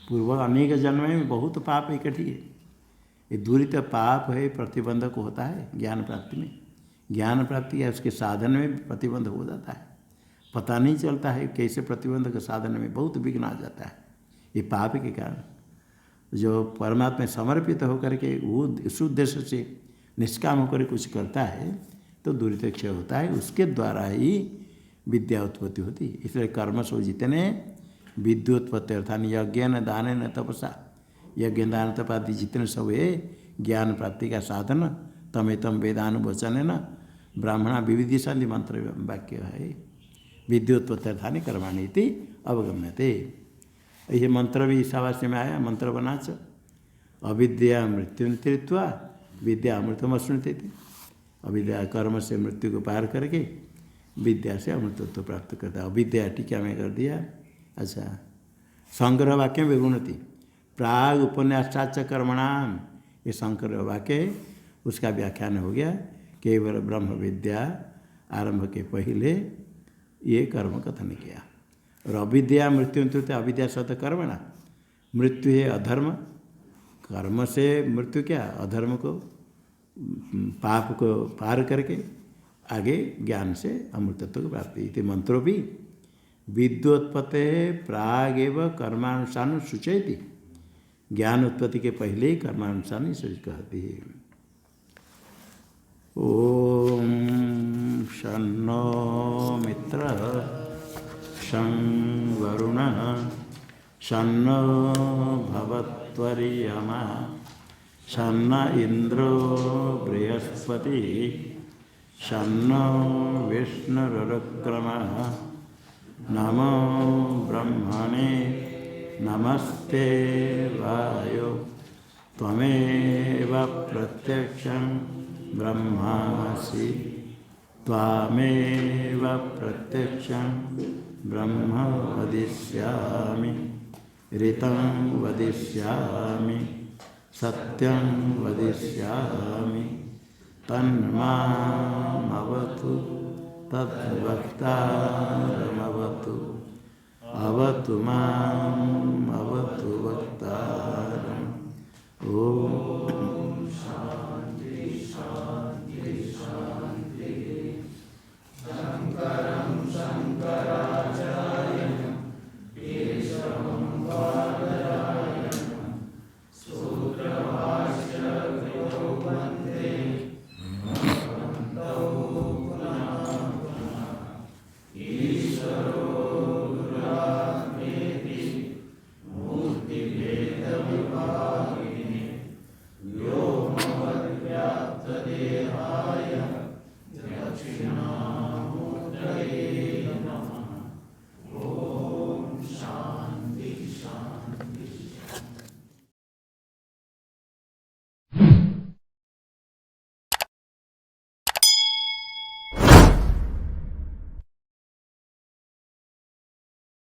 पूर्व अनेक जन्म में बहुत पाप इकट्ठी है। ये दूरित पाप है, प्रतिबंधक होता है ज्ञान प्राप्ति में। ज्ञान प्राप्ति है उसके साधन में प्रतिबंध हो जाता है, पता नहीं चलता है कैसे प्रतिबंधक साधन में बहुत विघ्न आ जाता है। ये पाप के कारण जो परमात्मा में समर्पित होकर के वो उस उद्देश्य से निष्काम होकर कुछ करता है तो दूरित क्षय होता है, उसके द्वारा ही विद्या उत्पत्ति होती है। इसलिए कर्म सो जितने विद्योत्पत्ति अर्थात यज्ञ न दान न तपसा, यज्ञ दान तप आदि जितने सब है ज्ञान प्राप्ति का साधन तमेतम वेदानुवचन न ब्राह्मणा विविधिशन्ति मंत्र वाक्य है। विद्योत्पत्त्यर्थानि कर्माणि इति अवगम्यते। ये मंत्र भी ईशावास्य में आया, मंत्र बना च अविद्या मृत्यु तीर्थवा विद्या अमृतम अश्नुते। अविद्या कर्म से मृत्यु को पार करके विद्या से अमृतत्व प्राप्त करता है। अविद्या टीका में कर दिया। अच्छा, संग्रह वाक्य विगुणति प्राग उपन्यासाच कर्मणाम, ये संग्रह वाक्य है, उसका व्याख्यान हो गया। केवल ब्रह्म विद्या आरंभ के पहले ये कर्म कथन किया। और अविद्या मृत्यु तीर्थ, अविद्या शब्द कर्मणा, मृत्यु है अधर्म, कर्म से मृत्यु क्या, अधर्म को पाप को पार करके आगे ज्ञान से अमृतत्व की प्राप्ति। इति मंत्रों भी विद्योत्पत्ति प्रागेव कर्मानुष्ठान सूचयति, ज्ञान उत्पत्ति के पहले ही कर्मानुष्ठान सूच कहती है। ओम शन्नो मित्र शं वरुणः शन्नो भवत्वर्यमा शन्न इंद्रो बृहस्पति शन्नो विष्णुरुक्रमः नमो ब्रह्मणे नमस्ते वायो त्वमेव प्रत्यक्षं ब्रह्मासि त्वामेव प्रत्यक्षं ब्रह्म वदिष्यामि ऋतं वदिष्यामि सत्यं वदिष्यामि तन्मामवतु तद्वक्तारमवतु अवतु माम् अवतु वक्तारम्। ओम शांति शांति शांति। शंकर